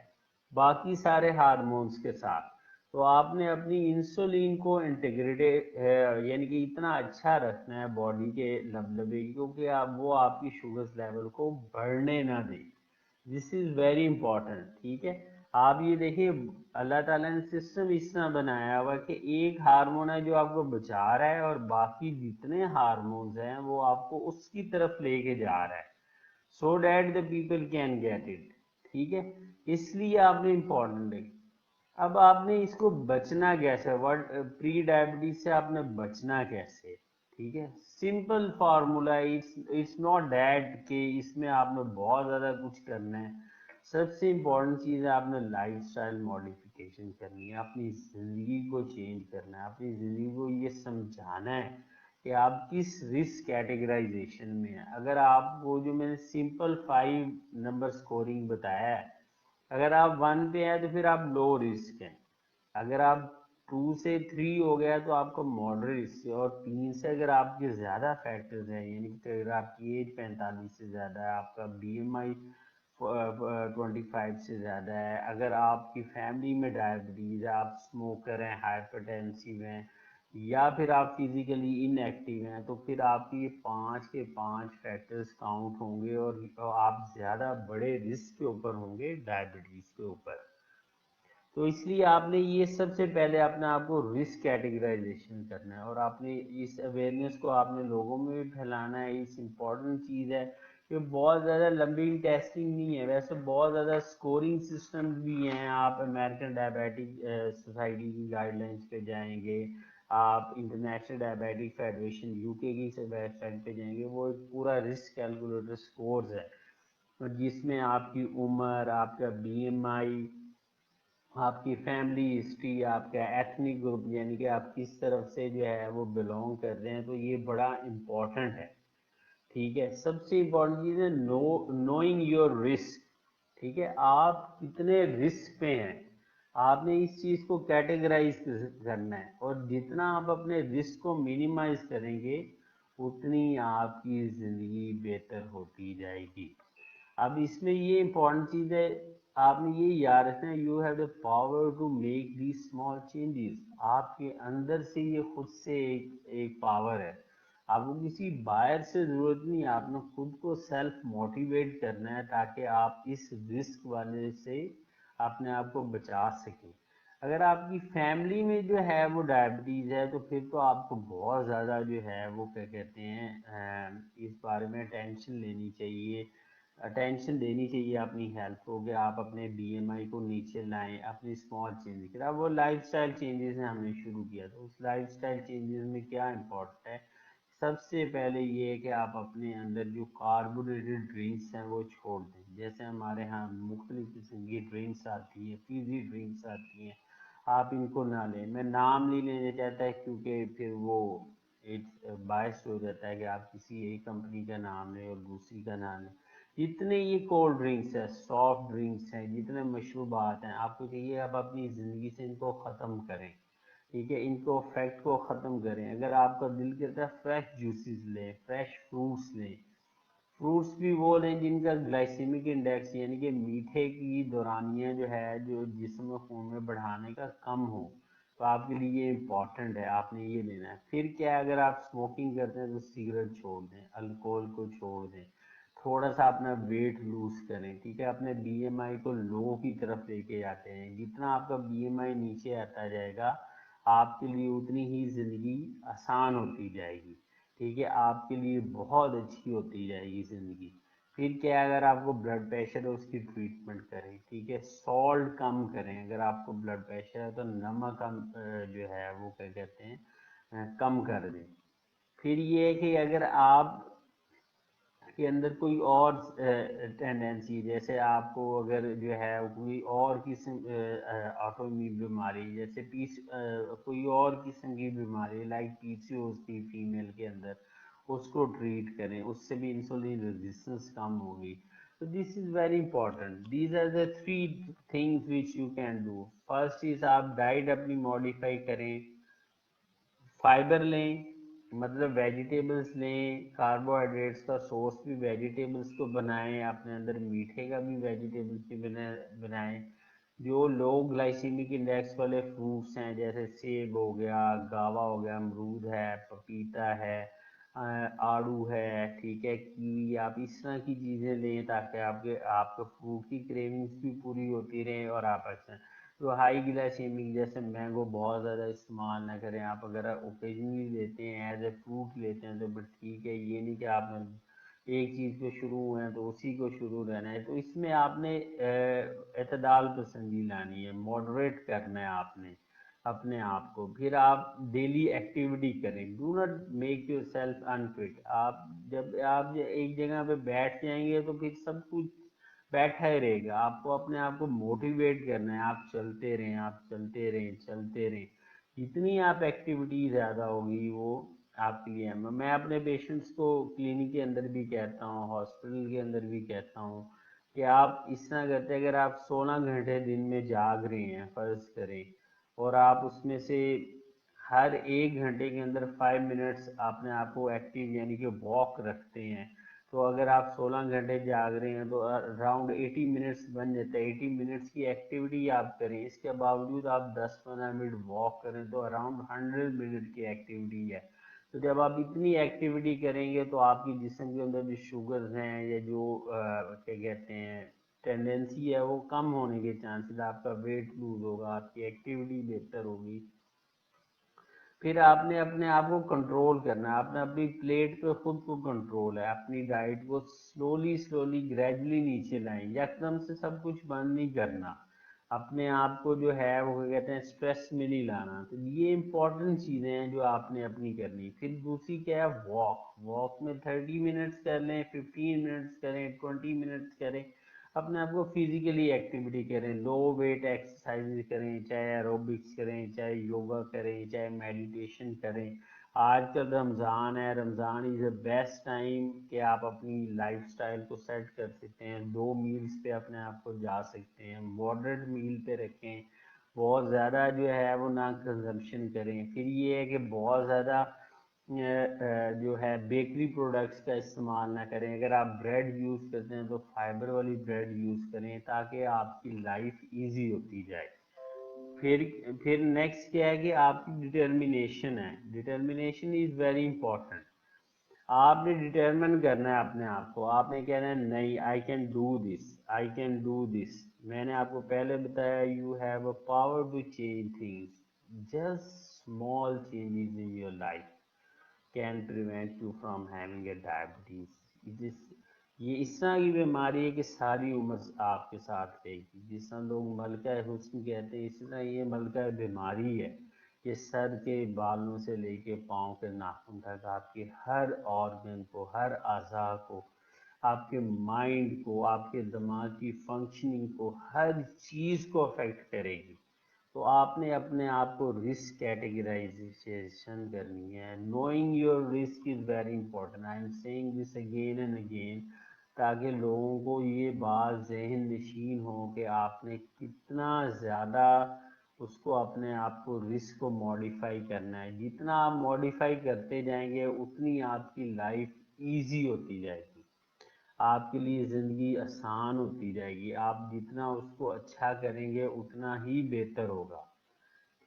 S1: बाकी सारे हार्मोन्स के साथ। तो आपने अपनी इंसुलिन को इंटीग्रेटेड यानी कि इतना अच्छा रखना है बॉडी के लबलबे, क्योंकि आप वो आपकी शुगर लेवल को बढ़ने ना दें, दिस इज वेरी इंपॉर्टेंट। ठीक है। आप ये देखिए अल्लाह ताला ने सिस्टम इस तरह बनाया हुआ कि एक हार्मोन है जो आपको बचा रहा है और बाकी जितने हार्मोन्स हैं वो आपको उसकी तरफ लेके जा रहा है, so that the people can get it. ठीक है, इसलिए आपने इंपॉर्टेंट है। अब आपने इसको बचना कैसे, व्हाट प्री डायबिटीज से आपने बचना कैसे? ठीक है, simple formula, it's not that कि इसमें आपने बहुत ज़्यादा कुछ करना है। सबसे इम्पोर्टेंट चीज़ है आपने लाइफस्टाइल मॉडिफिकेशन करनी है, अपनी ज़िंदगी को चेंज करना है, अपनी ज़िंदगी को ये समझाना है कि आप किस रिस्क कैटेगराइजेशन में हैं। अगर आप वो जो मैंने सिंपल 5 नंबर स्कोरिंग बताया है, अगर आप 1 पे हैं तो फिर आप लो रिस्क हैं। अगर आप 2 से 3 हो गया तो आपका मॉडरेट रिस्क है। और 3 से अगर आपके ज़्यादा फैक्टर्स हैं, यानी कि अगर आपकी एज 45 से ज़्यादा है, आपका BMI 25 से ज़्यादा है, अगर आपकी फैमिली में डायबिटीज़ है, आप स्मोकर हैं, हाइपरटेंसिव हैं, या फिर आप फिजिकली इनएक्टिव हैं, तो फिर आपकी ये 5 के 5 फैक्टर्स काउंट होंगे और आप ज़्यादा बड़े रिस्क के ऊपर होंगे डायबिटीज़ के ऊपर। तो इसलिए आपने ये सबसे पहले अपने आप को रिस्क कैटेगराइजेशन करना है, और आपने इस अवेयरनेस को आपने लोगों में भी फैलाना है। इस इम्पॉर्टेंट चीज़ है कि बहुत ज़्यादा लंबी टेस्टिंग नहीं है, वैसे बहुत ज़्यादा स्कोरिंग सिस्टम भी हैं। आप अमेरिकन डायबिटिक सोसाइटी की गाइडलाइंस पे जाएंगे, आप इंटरनेशनल डायबिटिक फेडरेशन UK की वेबसाइट पे जाएंगे, वो एक पूरा रिस्क कैलकुलेटर स्कोर्स है, और जिसमें आपकी उम्र, आपका BMI, आपकी फैमिली हिस्ट्री, आपका एथनिक ग्रुप, यानी कि आप किस तरफ से जो है वो बिलोंग कर रहे हैं, तो ये बड़ा इम्पोर्टेंट है। ठीक है, सबसे इम्पोर्टेंट चीज़ है नोइंग योर रिस्क। ठीक है, आप कितने रिस्क पे हैं, आपने इस चीज़ को कैटेगराइज करना है, और जितना आप अपने रिस्क को मिनिमाइज करेंगे उतनी आपकी ज़िंदगी बेहतर होती जाएगी। अब इसमें ये इम्पोर्टेंट चीज़ है, आपने ये याद रखना है, you have the power to make the small changes. आपके अंदर से ये खुद से एक पावर है, आपको किसी बाहर से ज़रूरत नहीं है, आपने खुद को सेल्फ मोटिवेट करना है ताकि आप इस रिस्क वाले से अपने आप को बचा सकें। अगर आपकी फैमिली में जो है वो डायबिटीज़ है, तो फिर तो आपको बहुत ज़्यादा जो है वो क्या कहते हैं, इस बारे में टेंशन लेनी चाहिए, अटेंशन देनी चाहिए अपनी हेल्थ को, कि आप अपने BMI को नीचे लाएं, अपनी स्मॉल चेंज करें। अब वो लाइफस्टाइल चेंजेस हैं, हमने शुरू किया, तो उस लाइफस्टाइल चेंजेस में क्या इम्पोर्टेंट है, सबसे पहले ये है कि आप अपने अंदर जो कार्बोनेटेड ड्रिंक्स हैं वो छोड़ दें। जैसे हमारे यहाँ मुख्तलिफ किस्म की ड्रिंक्स आती हैं, फीजी ड्रिंक्स आती हैं, आप इनको ना लें। मैं नाम नहीं लेना चाहता क्योंकि फिर वो इट्स बायस्ड हो जाता है कि आप किसी एक कंपनी का नाम लें और दूसरी का नाम लें। जितने ये कोल्ड ड्रिंक्स है, सॉफ्ट ड्रिंक्स हैं, जितने मशरूबात हैं, आपको चाहिए आप अपनी ज़िंदगी से इनको ख़त्म करें। ठीक है, इनको फैक्ट को ख़त्म करें। अगर आपका दिल करता है फ्रेश जूसेस लें, फ्रेश फ्रूट्स लें, फ्रूट्स भी वो लें जिनका ग्लाइसेमिक इंडेक्स, यानी कि मीठे की दौरानियाँ जो है, जो जिस्म खून में बढ़ाने का कम हो, तो आपके लिए ये इम्पॉर्टेंट है, आपने ये लेना है। फिर क्या है, अगर आप स्मोकिंग करते हैं तो सिगरेट छोड़ दें, अल्कोहल को छोड़ दें, थोड़ा सा अपना वेट लूज करें। ठीक है, अपने BMI को लो की तरफ लेके जाते हैं। जितना आपका BMI नीचे आता जाएगा, आपके लिए उतनी ही ज़िंदगी आसान होती जाएगी। ठीक है, आपके लिए बहुत अच्छी होती जाएगी ज़िंदगी। फिर क्या है, अगर आपको ब्लड प्रेशर है उसकी ट्रीटमेंट करें। ठीक है, सॉल्ट कम करें, अगर आपको ब्लड प्रेशर है तो नमक कम जो है वो क्या कहते हैं, कम कर दें। फिर ये है कि अगर आप के अंदर कोई और टेंडेंसी, जैसे आपको अगर जो है कोई और किस्म ऑटोइम्यून बीमारी, जैसे कोई और किस्म की बीमारी लाइक PCOS थी फीमेल के अंदर, उसको ट्रीट करें, उससे भी इंसुलिन रेजिस्टेंस कम होगी। तो this is very important, these are the 3 things which you can do. First is आप डाइट अपनी मॉडिफाई करें, फाइबर लें, मतलब वेजिटेबल्स लें, कार्बोहाइड्रेट्स का सोर्स भी वेजिटेबल्स को बनाएं, अपने अंदर मीठे का भी वेजिटेबल्स भी बनाएं। जो लो ग्लाइसीमिक इंडेक्स वाले फ्रूट्स हैं, जैसे सेब हो गया, गावा हो गया, अमरूद है, पपीता है, आड़ू है, ठीक है, कीवी, आप इस तरह की चीज़ें लें ताकि आपके आपके फ्रूट की क्रेविंग्स भी पूरी होती रहें, और आप अच्छा तो हाई ग्लाइसेमिक जैसे मैंगो बहुत ज़्यादा इस्तेमाल ना करें। आप अगर ओकेजनली लेते हैं, एज ए फ्रूट लेते हैं तो बट ठीक है, ये नहीं कि आपने एक चीज को शुरू हुए हैं तो उसी को शुरू रहना है। तो इसमें आपने एतदाल पसंदी लानी है, मॉडरेट करना है आपने अपने आप को। फिर आप डेली एक्टिविटी करें, do not make your self unfit. आप जब आप एक जगह पे बैठ जाएंगे तो फिर सब कुछ बैठा ही रहेगा। आपको अपने आप को मोटिवेट करना है, आप चलते रहें, आप चलते रहें, चलते रहें। जितनी आप एक्टिविटी ज़्यादा होगी वो आपके लिए है। मैं अपने पेशेंट्स को क्लिनिक के अंदर भी कहता हूँ, हॉस्पिटल के अंदर भी कहता हूँ कि आप इस तरह करते हैं, अगर आप 16 घंटे दिन में जाग रहे हैं फर्ज करें, और आप उसमें से हर 1 घंटे के अंदर 5 मिनट्स अपने आप को एक्टिव यानी कि वॉक रखते हैं, तो अगर आप 16 घंटे जाग रहे हैं तो अराउंड 80 मिनट्स बन जाता है। 80 मिनट्स की एक्टिविटी आप करें, इसके बावजूद आप 10-15 मिनट वॉक करें तो अराउंड 100 मिनट की एक्टिविटी है। तो जब आप इतनी एक्टिविटी करेंगे तो आपकी जिस्म के अंदर जो शुगर्स हैं या जो क्या कहते हैं टेंडेंसी है वो कम होने के चांसेस, आपका वेट लूज होगा, आपकी एक्टिविटी बेहतर होगी। फिर आपने अपने आप को कंट्रोल करना है, आपने अपनी प्लेट पे खुद को कंट्रोल है, अपनी डाइट को स्लोली स्लोली ग्रेजुअली नीचे लाएं, एकदम से सब कुछ बंद नहीं करना। अपने आप को जो है वो क्या कहते हैं स्ट्रेस में नहीं लाना। तो ये इंपॉर्टेंट चीज़ें हैं जो आपने अपनी करनी। फिर दूसरी क्या है, वॉक। वॉक में 30 मिनट्स कर लें, 15 मिनट्स करें, 20 मिनट्स करें। अपने आप को फिजिकली एक्टिविटी करें, लो वेट एक्सरसाइज करें, चाहे एरोबिक्स करें, चाहे योगा करें, चाहे मेडिटेशन करें। आजकल रमज़ान है, Ramzan is the best time कि आप अपनी लाइफस्टाइल को सेट कर सकते हैं। 2 मील्स पे अपने आप को जा सकते हैं, मॉडरेट मील पे रखें, बहुत ज़्यादा जो है वो ना कंजम्पशन करें। फिर ये है कि बहुत ज़्यादा जो है बेकरी प्रोडक्ट्स का इस्तेमाल ना करें। अगर आप ब्रेड यूज़ करते हैं तो फाइबर वाली ब्रेड यूज़ करें ताकि आपकी लाइफ इजी होती जाए। फिर फिर नेक्स्ट क्या है कि आपकी डिटर्मिनेशन है। Determination is very important. आपने डिटर्मिन करना है अपने आप को, आपने कहना है नहीं, I can do this, I can do this. मैंने आपको पहले बताया, you have a power to change things, just small changes in your life can prevent you from having a diabetes. ये इस तरह की बीमारी है कि सारी उम्र आपके साथ रहेगी। जिस तरह लोग मलका हुस्न कहते हैं, इसी तरह ये मलका बीमारी है। ये सर के बालों से लेके पाँव के नाखून तक आपके हर ऑर्गन को, हर अज़ा को, आपके माइंड को, आपके दिमाग की फंक्शनिंग को, हर चीज़ को अफेक्ट करेगी। तो आपने अपने आप को रिस्क कैटेगराइजेशन करनी है। Knowing your risk is very important, I am saying this again and again, ताकि लोगों को ये बात जहन नशीन हो कि आपने कितना ज़्यादा उसको अपने आप को रिस्क को मॉडिफाई करना है। जितना आप मॉडिफाई करते जाएंगे उतनी आपकी लाइफ इजी होती जाएगी, आपके लिए ज़िंदगी आसान होती जाएगी। आप जितना उसको अच्छा करेंगे उतना ही बेहतर होगा।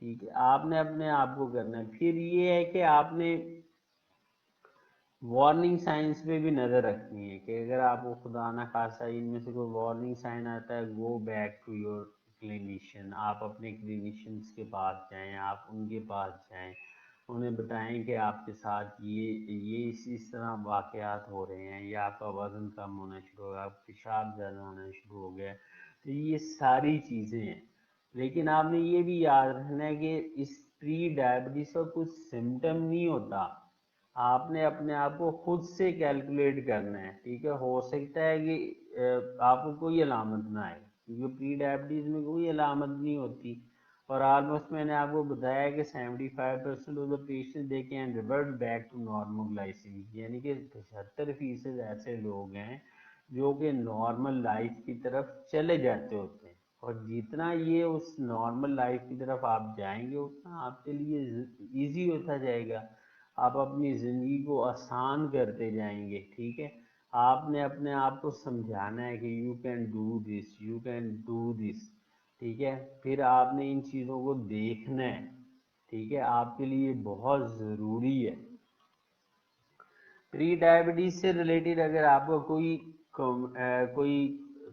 S1: ठीक है, आपने अपने आप को करना है। फिर ये है कि आपने वार्निंग साइंस पे भी नज़र रखनी है कि अगर आपको खुदा ना खासा इनमें से कोई वार्निंग साइन आता है, go back to your clinician. आप अपने क्लिनिशियंस के पास जाएं, आप उनके पास जाएं, उन्हें बताएं कि आपके साथ ये इस तरह वाक़यात हो रहे हैं, या आपका वज़न कम होना शुरू हो गया, पेशाब ज़्यादा होना शुरू हो गया। तो ये सारी चीज़ें हैं। लेकिन आपने ये भी याद रखना है कि इस प्री डायबिटीज़ का कुछ सिम्टम नहीं होता। आपने अपने आप को खुद से कैलकुलेट करना है। ठीक है, हो सकता है कि आपको कोई अलामत ना आए, क्योंकि प्री डायबिटीज़ में कोई अलामत नहीं होती। और ऑलमोस्ट मैंने आपको बताया कि 75% of the patient they can revert back to normal glycaemic, यानी कि 75% ऐसे लोग हैं जो कि नॉर्मल लाइफ की तरफ चले जाते होते हैं। और जितना ये उस नॉर्मल लाइफ की तरफ आप जाएंगे उतना आपके लिए इजी होता जाएगा, आप अपनी ज़िंदगी को आसान करते जाएंगे। ठीक है, आपने अपने आप को समझाना है कि you can do this, you can do this. ठीक है, फिर आपने इन चीज़ों को देखना है। ठीक है, आपके लिए बहुत ज़रूरी है। प्री डायबिटीज़ से रिलेटेड अगर आपका कोई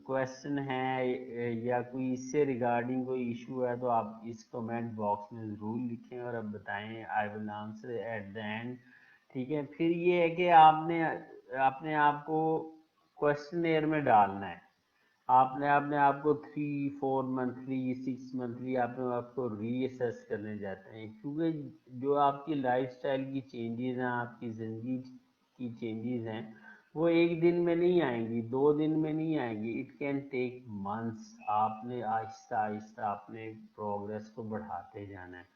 S1: क्वेश्चन है या कोई इससे रिगार्डिंग कोई इशू है तो आप इस कमेंट बॉक्स में ज़रूर लिखें और अब बताएं, I will answer at the end. ठीक है, फिर ये है कि आपने अपने आप को क्वेश्चनेयर में डालना है। आपने अपने आप को 3 4 मंथली 6 मंथली अपने आप को रीअसेस करने जाते हैं, क्योंकि जो आपकी लाइफस्टाइल की चेंजेस हैं, आपकी ज़िंदगी की चेंजेस हैं, वो एक दिन में नहीं आएंगी, 2 दिन में नहीं आएंगी, इट कैन टेक मंथ्स। आपने आहिस्ता आहिस्ता अपने प्रोग्रेस को बढ़ाते जाना है।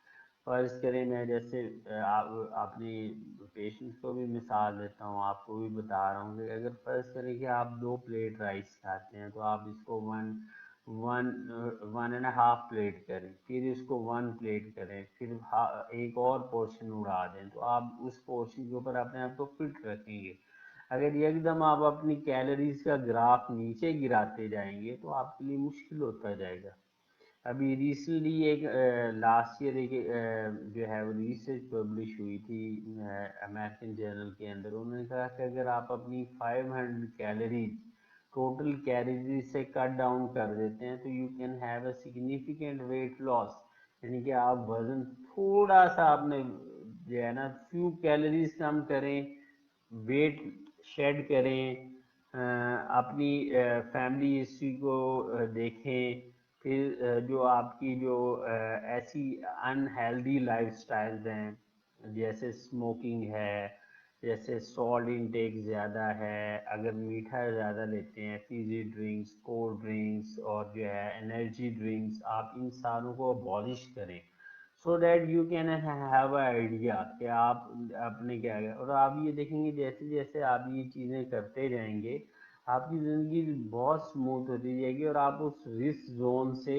S1: फर्ज करें मैं जैसे आप अपनी पेशेंट्स को भी मिसाल देता हूँ, आपको भी बता रहा हूँ कि अगर फर्ज करें कि आप 2 प्लेट राइस खाते हैं, तो आप इसको वन वन 1.5 प्लेट करें, फिर इसको 1 प्लेट करें, फिर एक और पोर्शन उड़ा दें, तो आप उस पोर्शन के ऊपर अपने आप को फिट रखेंगे। अगर एकदम आप अपनी कैलोरीज का ग्राफ नीचे गिराते जाएंगे तो आपके लिए मुश्किल होता जाएगा। अभी रिसेंटली एक लास्ट ईयर एक जो है वो रिसर्च पब्लिश हुई थी अमेरिकन जर्नल के अंदर। उन्होंने कहा कि अगर आप अपनी 500 कैलोरीज टोटल कैलोरीज से कट डाउन कर देते हैं तो you can have a significant weight loss. यानी कि आप वजन थोड़ा सा आपने जो है ना फ्यू कैलोरीज कम करें, वेट शेड करें, अपनी फैमिली हिस्ट्री को देखें, फिर जो आपकी जो ऐसी अनहेल्दी लाइफस्टाइल्स हैं, जैसे स्मोकिंग है, जैसे सॉल्ट इनटेक ज़्यादा है, अगर मीठा ज़्यादा लेते हैं, फिजी ड्रिंक्स, कोल्ड ड्रिंक्स और जो है एनर्जी ड्रिंक्स, आप इन सारों को अबॉलिश करें, so that you can have a idea कि आप अपने क्या है। और आप ये देखेंगे जैसे जैसे आप ये चीज़ें करते जाएंगे, आपकी ज़िंदगी बहुत स्मूथ होती जाएगी और आप उस रिस्क जोन से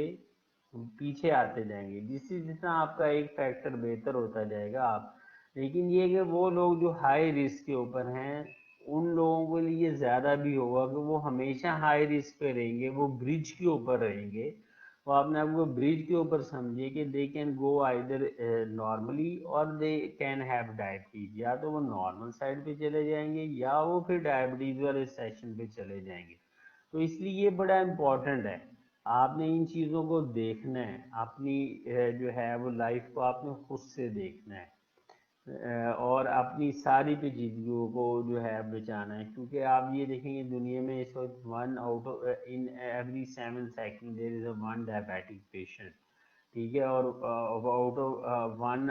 S1: पीछे आते जाएंगे। जिससे जितना आपका एक फैक्टर बेहतर होता जाएगा आप, लेकिन ये कि वो लोग जो हाई रिस्क के ऊपर हैं, उन लोगों के लिए ज़्यादा भी होगा कि वो हमेशा हाई रिस्क पे रहेंगे, वो ब्रिज के ऊपर रहेंगे। वो अपने आप को ब्रिज के ऊपर समझिए कि they can go either normally और दे कैन हैव डायबिटीज। या तो वो नॉर्मल साइड पे चले जाएंगे या वो फिर डायबिटीज वाले सेक्शन पे चले जाएंगे। तो इसलिए ये बड़ा इम्पोर्टेंट है, आपने इन चीज़ों को देखना है। अपनी जो है वो लाइफ को आपने खुद से देखना है, और अपनी सारी पेचीदगियों को जो है बचाना है। क्योंकि आप ये देखेंगे दुनिया में इस वक्त 1 out of in every 7 second there is a 1 diabetic patient. ठीक है, और आउट ऑफ 1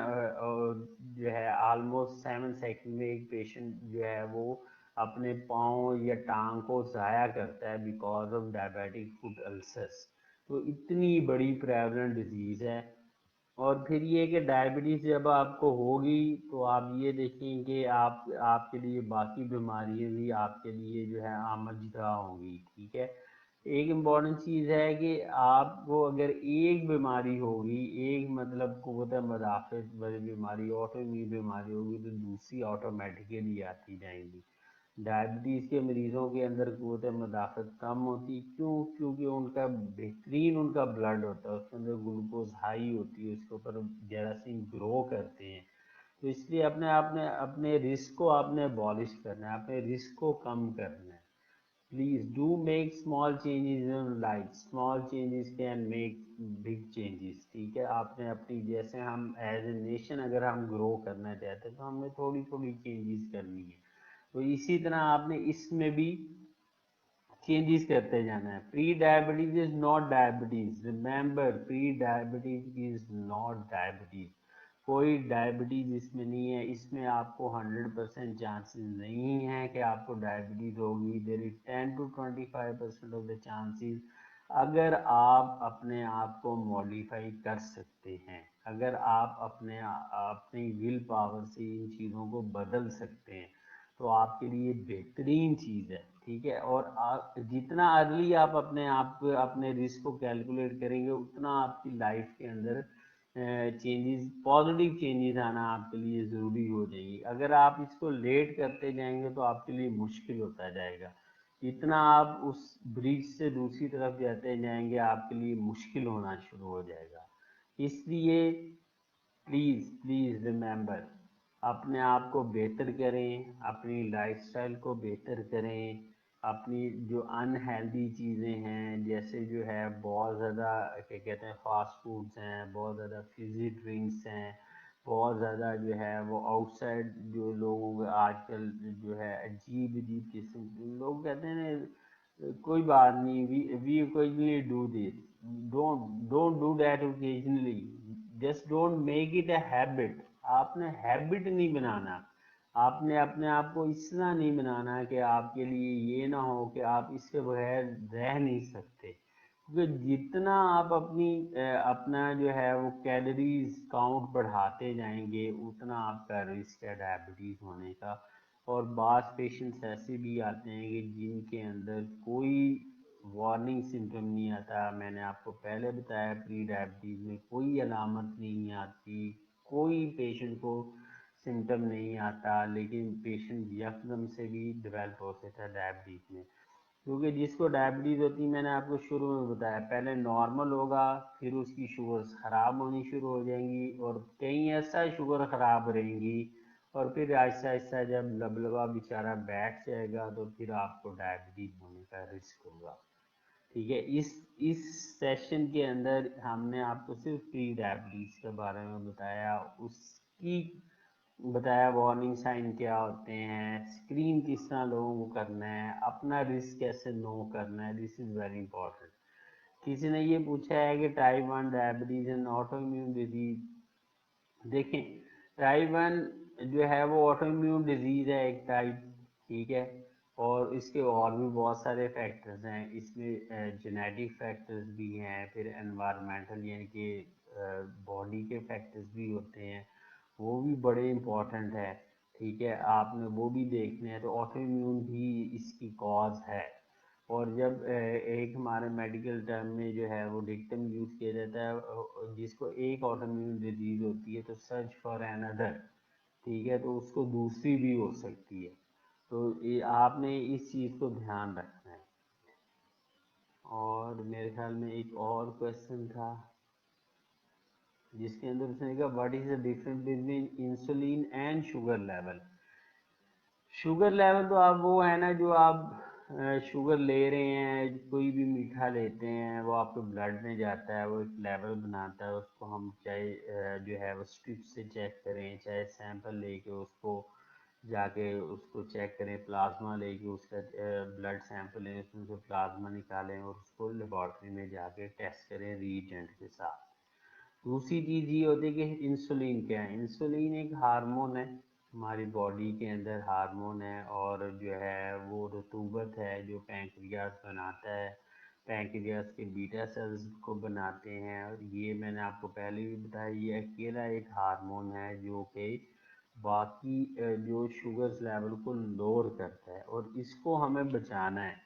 S1: जो है ऑलमोस्ट 7 सेकंड में एक पेशेंट जो है वो अपने पाँव या टांग को ज़ाया करता है because of diabetic foot ulcers. तो इतनी बड़ी प्रेवलेंट डिजीज़ है। और फिर ये कि डायबिटीज़ जब आपको होगी तो आप ये देखें कि आप आपके लिए बाकी बीमारियां भी आपके लिए जो है आमदजदा होंगी। ठीक है, एक इम्पॉर्टेंट चीज़ है कि आपको अगर एक बीमारी होगी, एक मतलब कुव्वत मदाफ़त वाली बीमारी, ऑटोइम्यून बीमारी होगी, तो दूसरी ऑटोमेटिकली आती जाएंगी। डायबिटीज़ के मरीज़ों के अंदर क़ुव्वत मदाफ़त कम होती, क्यों? क्योंकि उनका बेहतरीन उनका ब्लड होता है, उसके अंदर ग्लूकोज हाई होती है, उसके ऊपर जरासीम ग्रो करते हैं। तो इसलिए अपने आपने अपने रिस्क को आपने अबॉलिश करना है, अपने रिस्क को कम करना है। Please do make small changes in life, small changes can make big changes. ठीक है, आपने अपनी जैसे हम एज ए नेशन अगर हम ग्रो करना चाहते हैं तो हमें थोड़ी थोड़ी चेंजेस करनी है। तो इसी तरह आपने इसमें भी चेंजेस करते जाना है। Pre diabetes is not diabetes, remember pre diabetes is not diabetes. कोई डायबिटीज इसमें नहीं है, इसमें आपको 100% चांसेस नहीं है कि आपको डायबिटीज होगी। There is 10 to 25% of the chances, अगर आप अपने आप को मॉडिफाई कर सकते हैं, अगर आप अपनी विल पावर से इन चीज़ों को बदल सकते हैं तो आपके लिए बेहतरीन चीज़ है। ठीक है, और आप जितना अर्ली आप अपने आप अपने रिस्क को कैलकुलेट करेंगे, उतना आपकी लाइफ के अंदर चेंजेस, पॉजिटिव चेंजेस आना आपके लिए ज़रूरी हो जाएगी। अगर आप इसको लेट करते जाएंगे तो आपके लिए मुश्किल होता जाएगा। जितना आप उस ब्रिज से दूसरी तरफ जाते जाएंगे आपके लिए मुश्किल होना शुरू हो जाएगा। इसलिए प्लीज़ प्लीज़ रिमेंबर, अपने आप को बेहतर करें, अपनी लाइफस्टाइल को बेहतर करें। अपनी जो अनहेल्दी चीज़ें हैं, जैसे जो है बहुत ज़्यादा क्या कहते हैं फास्ट फूड्स हैं, बहुत ज़्यादा फिजी ड्रिंक्स हैं, बहुत ज़्यादा जो है वो आउटसाइड जो लोगों के आजकल जो है अजीब अजीब किस्म के लोग कहते हैं ना, कोई बात नहीं, we occasionally do this, don't do that occasionally, just don't make it a habit. आपने हैबिट नहीं बनाना, आपने अपने आप को इतना नहीं बनाना कि आपके लिए ये ना हो कि आप इसके बगैर रह नहीं सकते। क्योंकि जितना आप अपना जो है वो कैलोरीज काउंट बढ़ाते जाएंगे, उतना आपका रिस्क है डायबिटीज़ होने का। और बास पेशेंट्स ऐसे भी आते हैं कि जिनके अंदर कोई वार्निंग सिम्टम नहीं आता। मैंने आपको पहले बताया प्री डायबिटीज़ में कोई अलामत नहीं आती, कोई पेशेंट को सिम्टम नहीं आता, लेकिन पेशेंट यकदम से भी डेवलप हो सकता है डायबिटीज़ में। क्योंकि जिसको डायबिटीज़ होती है, मैंने आपको शुरू में बताया, पहले नॉर्मल होगा, फिर उसकी शुगर्स ख़राब होनी शुरू हो जाएंगी और कहीं ऐसा शुगर ख़राब रहेंगी, और फिर आहिस्ता आहिस्ता जब लबलबा बेचारा बैठ जाएगा तो फिर आपको डायबिटीज़ होने का रिस्क होगा। ठीक है, इस सेशन के अंदर हमने आपको सिर्फ प्री डायबिटीज़ के बारे में बताया, उसकी बताया वार्निंग साइन क्या होते हैं, स्क्रीन किस तरह लोगों को करना है, अपना रिस्क कैसे नो करना है, दिस इज़ वेरी इंपॉर्टेंट। किसी ने ये पूछा है कि type 1 diabetes and auto immune disease. देखें, टाइप 1 जो है वो ऑटो इम्यून डिजीज़ है एक टाइप, ठीक है, और इसके और भी बहुत सारे फैक्टर्स हैं, इसमें जेनेटिक फैक्टर्स भी हैं, फिर एनवायरमेंटल यानी कि बॉडी के फैक्टर्स भी होते हैं, वो भी बड़े इम्पोर्टेंट है। ठीक है, आपने वो भी देखने हैं, तो ऑटो इम्यून भी इसकी कॉज है। और जब एक हमारे मेडिकल टर्म में जो है वो डिक्टम यूज किया जाता है, जिसको एक ऑटोइम्यून डिजीज होती है तो सर्च फॉर अनदर, ठीक है, तो उसको दूसरी भी हो सकती है। तो ये आपने इस चीज़ को ध्यान रखना है। और मेरे ख्याल में एक और क्वेश्चन था जिसके अंदर उसने कहा what is the difference between insulin and sugar level. Sugar level तो आप वो है ना, जो आप शुगर ले रहे हैं, कोई भी मीठा लेते हैं, वो आपके ब्लड में जाता है, वो एक लेवल बनाता है, उसको हम चाहे जो है वो स्ट्रिप से चेक करें, चाहे सैंपल लेके उसको जाके उसको चेक करें, प्लाज्मा लेके उसका ब्लड सैंपल लें, उसमें से प्लाज्मा निकालें और उसको लेबॉर्ट्री में जाके टेस्ट करें रीएजेंट के साथ। दूसरी चीज़ ये होती है कि इंसुलिन क्या है। इंसुलिन एक हार्मोन है, हमारी बॉडी के अंदर हार्मोन है, और जो है वो रतूबत है जो पैंक्रियास बनाता है, पैंक्रियास के बीटा सेल्स को बनाते हैं। और ये मैंने आपको पहले भी बताया, ये अकेला एक हार्मोन है जो कि बाकी जो शुगर्स लेवल को लोअर करता है, और इसको हमें बचाना है।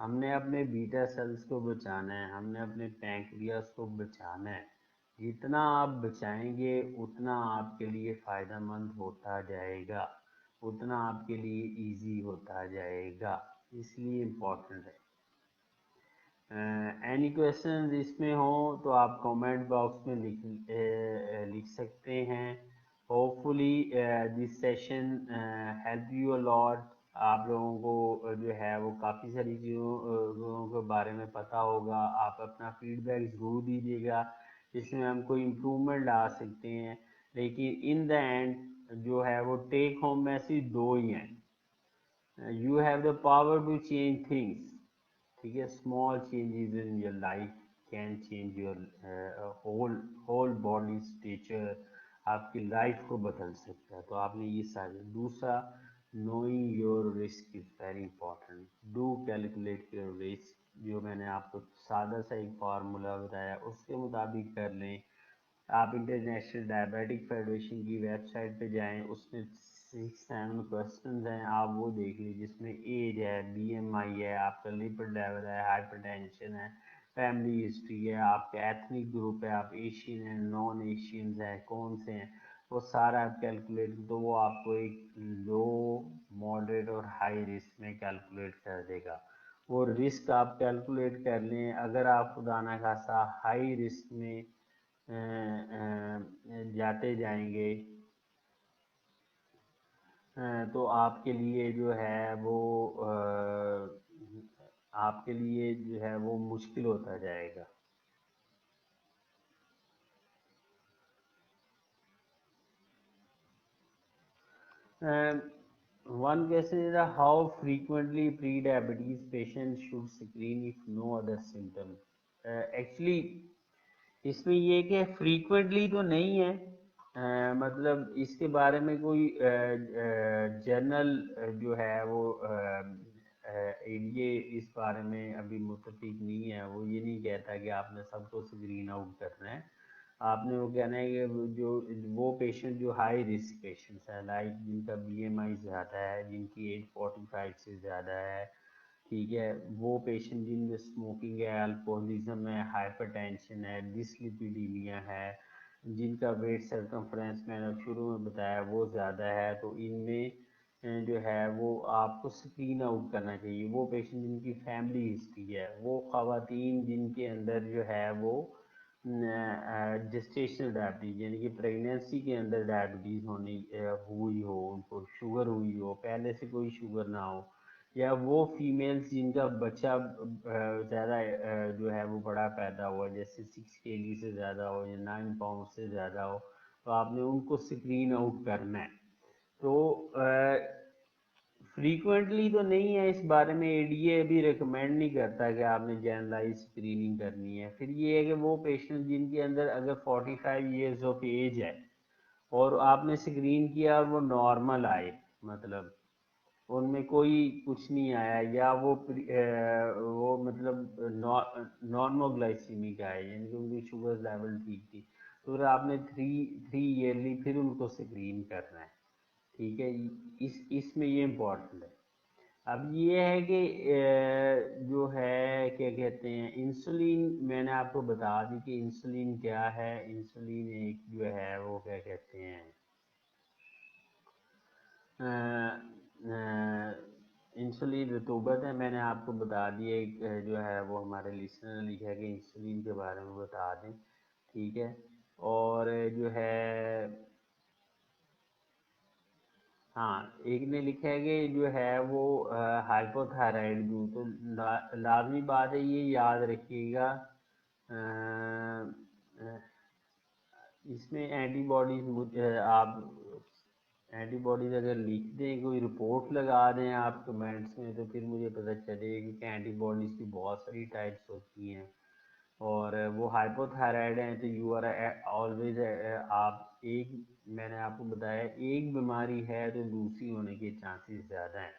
S1: हमने अपने बीटा सेल्स को बचाना है, हमने अपने पैंक्रियास को बचाना है। जितना आप बचाएंगे उतना आपके लिए फ़ायदेमंद होता जाएगा, उतना आपके लिए इजी होता जाएगा, इसलिए इम्पोर्टेंट है। एनी क्वेश्चन इसमें हो तो आप कमेंट बॉक्स में लिख सकते हैं। Hopefully this session help you a lot. आप लोगों को जो है वो काफ़ी सारी चीज़ों के बारे में पता होगा। आप अपना फीडबैक ज़रूर दीजिएगा, इसमें हम कोई इम्प्रूवमेंट ला सकते हैं। लेकिन इन द एंड जो है वो टेक होम मैसेज दो ही हैं, you have the power to change things. ठीक है, small changes in your life can change your whole whole body structure, आपकी लाइफ को बदल सकता है। तो आपने ये सारे, दूसरा knowing your risk is very important, do calculate your risk, जो मैंने आपको सादा सा एक फार्मूला बताया उसके मुताबिक कर लें। आप इंटरनेशनल डायबिटिक फेडरेशन की वेबसाइट पे जाएं, उसमें 6-7 क्वेश्चन हैं, आप वो देख लीजिए, जिसमें एज है, बीएमआई है, आपका लिपिड लेवल है, हाइपरटेंशन है, फैमिली हिस्ट्री है, आपका एथनिक ग्रुप है, आप एशियन हैं, नॉन एशियंस हैं, कौन से हैं, वो सारा आप कैलकुलेट, तो वो आपको एक लो, मॉडरेट और हाई रिस्क में कैलकुलेट कर देगा। वो रिस्क आप कैलकुलेट कर लें। अगर आप खुदा ना खासा हाई रिस्क में जाते जाएंगे तो आपके लिए जो है वो आपके लिए जो है वो मुश्किल होता जाएगा। One question is that how frequently pre-diabetes patients should screen if no other symptom. Actually इसमें ये कि फ्रीक्वेंटली तो नहीं है, मतलब इसके बारे में कोई जर्नल जो है वो ये इस बारे में अभी मुतफिक नहीं है। वो ये नहीं कहता कि आपने सबको स्क्रीन आउट करना है। आपने वो कहना है कि जो वो पेशेंट जो हाई रिस्क पेशेंट्स हैं, लाइक जिनका बीएमआई ज़्यादा है, जिनकी एज 45 से ज़्यादा है, ठीक है, वो पेशेंट जिनमें स्मोकिंग है, अल्कोहलिज्म है, हाइपरटेंशन है, डिसलिपिडीमिया है, जिनका वेट सर्कमफ्रेंस मैंने शुरू में बताया वो ज़्यादा है, तो इनमें जो है वो आपको स्क्रीन आउट करना चाहिए। वो पेशेंट जिनकी फैमिली हिस्ट्री है, वो ख़वातीन जिनके अंदर जो है वो जेस्टेशनल डायबिटीज़ यानी कि प्रेगनेंसी के अंदर डायबिटीज़ हुई हो, उनको शुगर हुई हो, पहले से कोई शुगर ना हो, या वो फीमेल्स जिनका बच्चा ज़्यादा जो है वो बड़ा पैदा हुआ, जैसे 6 kg से ज़्यादा हो या 9 पाउंड से ज़्यादा हो, तो आपने उनको स्क्रीन आउट करना है। तो फ्रीक्वेंटली तो नहीं है, इस बारे में एडीए अभी रिकमेंड नहीं करता कि आपने जनरलाइज स्क्रीनिंग करनी है। फिर ये है कि वो पेशेंट जिनके अंदर अगर 45 ईयर्स ऑफ एज है और आपने स्क्रीन किया और वो नॉर्मल आए, मतलब उनमें कोई कुछ नहीं आया, या वो मतलब नॉर्मोग्लाइसीमिक आए, यानी कि उनकी शुगर लेवल ठीक थी, तो फिर आपने थ्री ईयरली फिर उनको स्क्रीन करना है। ठीक है, इसमें ये इम्पोर्टेंट है। अब ये है कि जो है क्या कहते हैं इंसुलिन, मैंने आपको बता दी कि इंसुलिन क्या है। इंसुलिन एक जो है वो क्या कहते हैं इंसुलिन रतूबत है, मैंने आपको बता दिया। एक जो है वो हमारे लिसनर ने लिखा है कि इंसुलिन के बारे में बता दें, ठीक है। और जो है हाँ, एक ने लिखा है कि जो है वो हाइपोथायराइड भी, तो लाजमी बात है, ये याद रखिएगा। अ, अ, इसमें एंटीबॉडीज आप एंटीबॉडीज अगर लिख दें, कोई रिपोर्ट लगा दें आप कमेंट्स में, तो फिर मुझे पता चलेगा कि एंटीबॉडीज़ की बहुत सारी टाइप्स होती हैं। और वो हाइपोथायराइड हैं तो यू आर ऑलवेज, आप एक, मैंने आपको बताया एक बीमारी है तो दूसरी होने के चांसेस ज़्यादा हैं।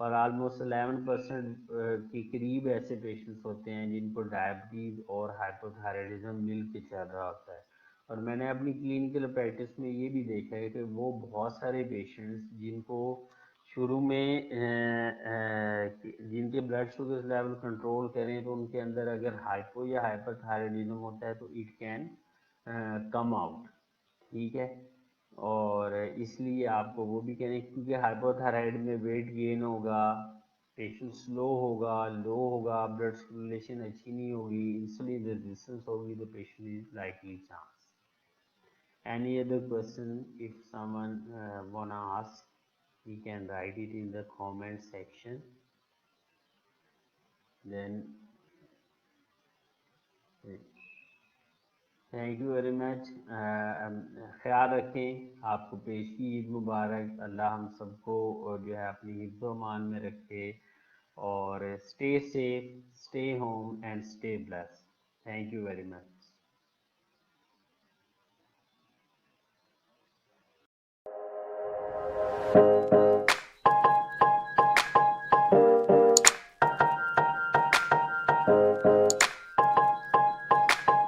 S1: और आलमोस्ट 11% के करीब ऐसे पेशेंट्स होते हैं जिनको डायबिटीज़ और हाइपोथायराइडिज्म मिल के चल रहा होता है। और मैंने अपनी क्लिनिकल प्रैक्टिस में ये भी देखा है कि वो बहुत सारे पेशेंट्स जिनको शुरू में जिनके ब्लड शुगर लेवल कंट्रोल करें, तो उनके अंदर अगर हाइपो या हाइपरथायराइडिज्म होता है तो इट कैन कम आउट, ठीक है। और इसलिए आपको वो भी करें, क्योंकि हाइपोथायराइड में वेट गेन होगा, पेशेंट स्लो होगा, लो होगा, ब्लड सर्कुलेशन अच्छी नहीं होगी, इंसुलिन रेजिस्टेंस होगी, तो patient is likely chance. Any other question, if someone wanna ask, he can write it in the comment section. Then thank you very much. ख्याल रखें, आपको पेश की ईद मुबारक। अल्लाह हम सबको जो है अपनी हिफ्ज़ अमान में रखे, और stay safe, stay home and stay blessed. Thank you very much.